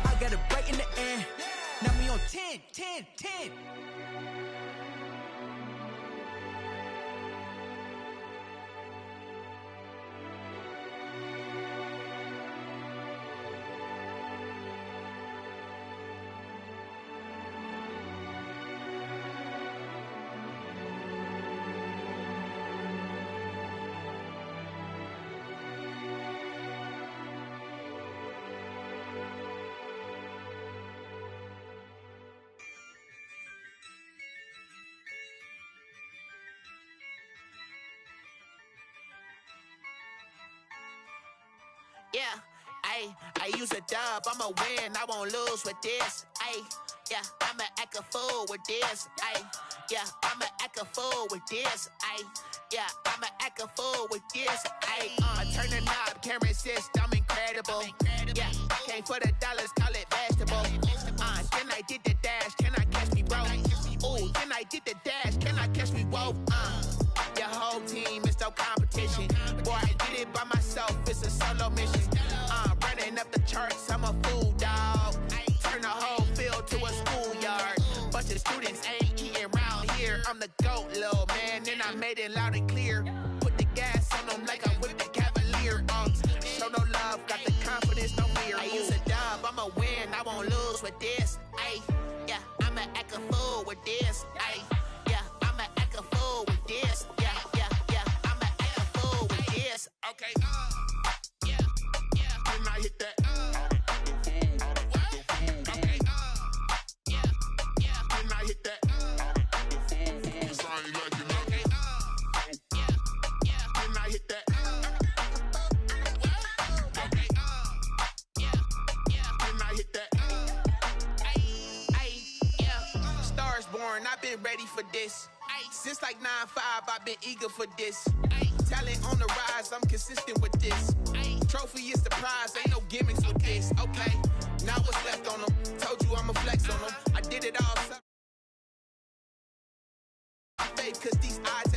Speaker 10: I got it right in the end. Now we on 10.
Speaker 12: Yeah, I use a dub, I'ma win, I won't lose with this. Yeah, I'ma act a fool with this. Yeah, I'ma act a fool with this. Yeah, I'ma act a fool with this. Turn the knob, camera assist, I'm incredible. Yeah, came for the dollars, call it vegetable. Then I did the dash, can I catch me, bro? Ooh, then I did the dash, can I catch me, whoa? Your whole team is no competition. Boy, I did it by myself, it's a solo mission. Running up the charts, I'm a fool, dog. Turn the whole field to a schoolyard. Bunch of students ain't eating round here. I'm the GOAT, little man, and I made it loud and clear. Put the gas on them like I'm with the Cavalier. Show no love, got the confidence, no fear. I use a dub, I'ma win, I won't lose with this. Yeah, I'ma act a fool with this. Yeah, I'ma act a fool with this. Yeah, I'ma act a fool with this. Okay, yeah, when I hit that. Okay, yeah, when I hit that. Cause I ain't like it. Okay, yeah, when I hit that. Okay, yeah, when I hit that. Yeah, stars born, I've been ready for this. Since like 9-5, I've been eager for this. Talent on the rise, I'm consistent with this. Trophy is the prize, ain't no gimmicks with this. Okay, now what's left on them? Told you I'ma flex on them. I did it all. Cause these odds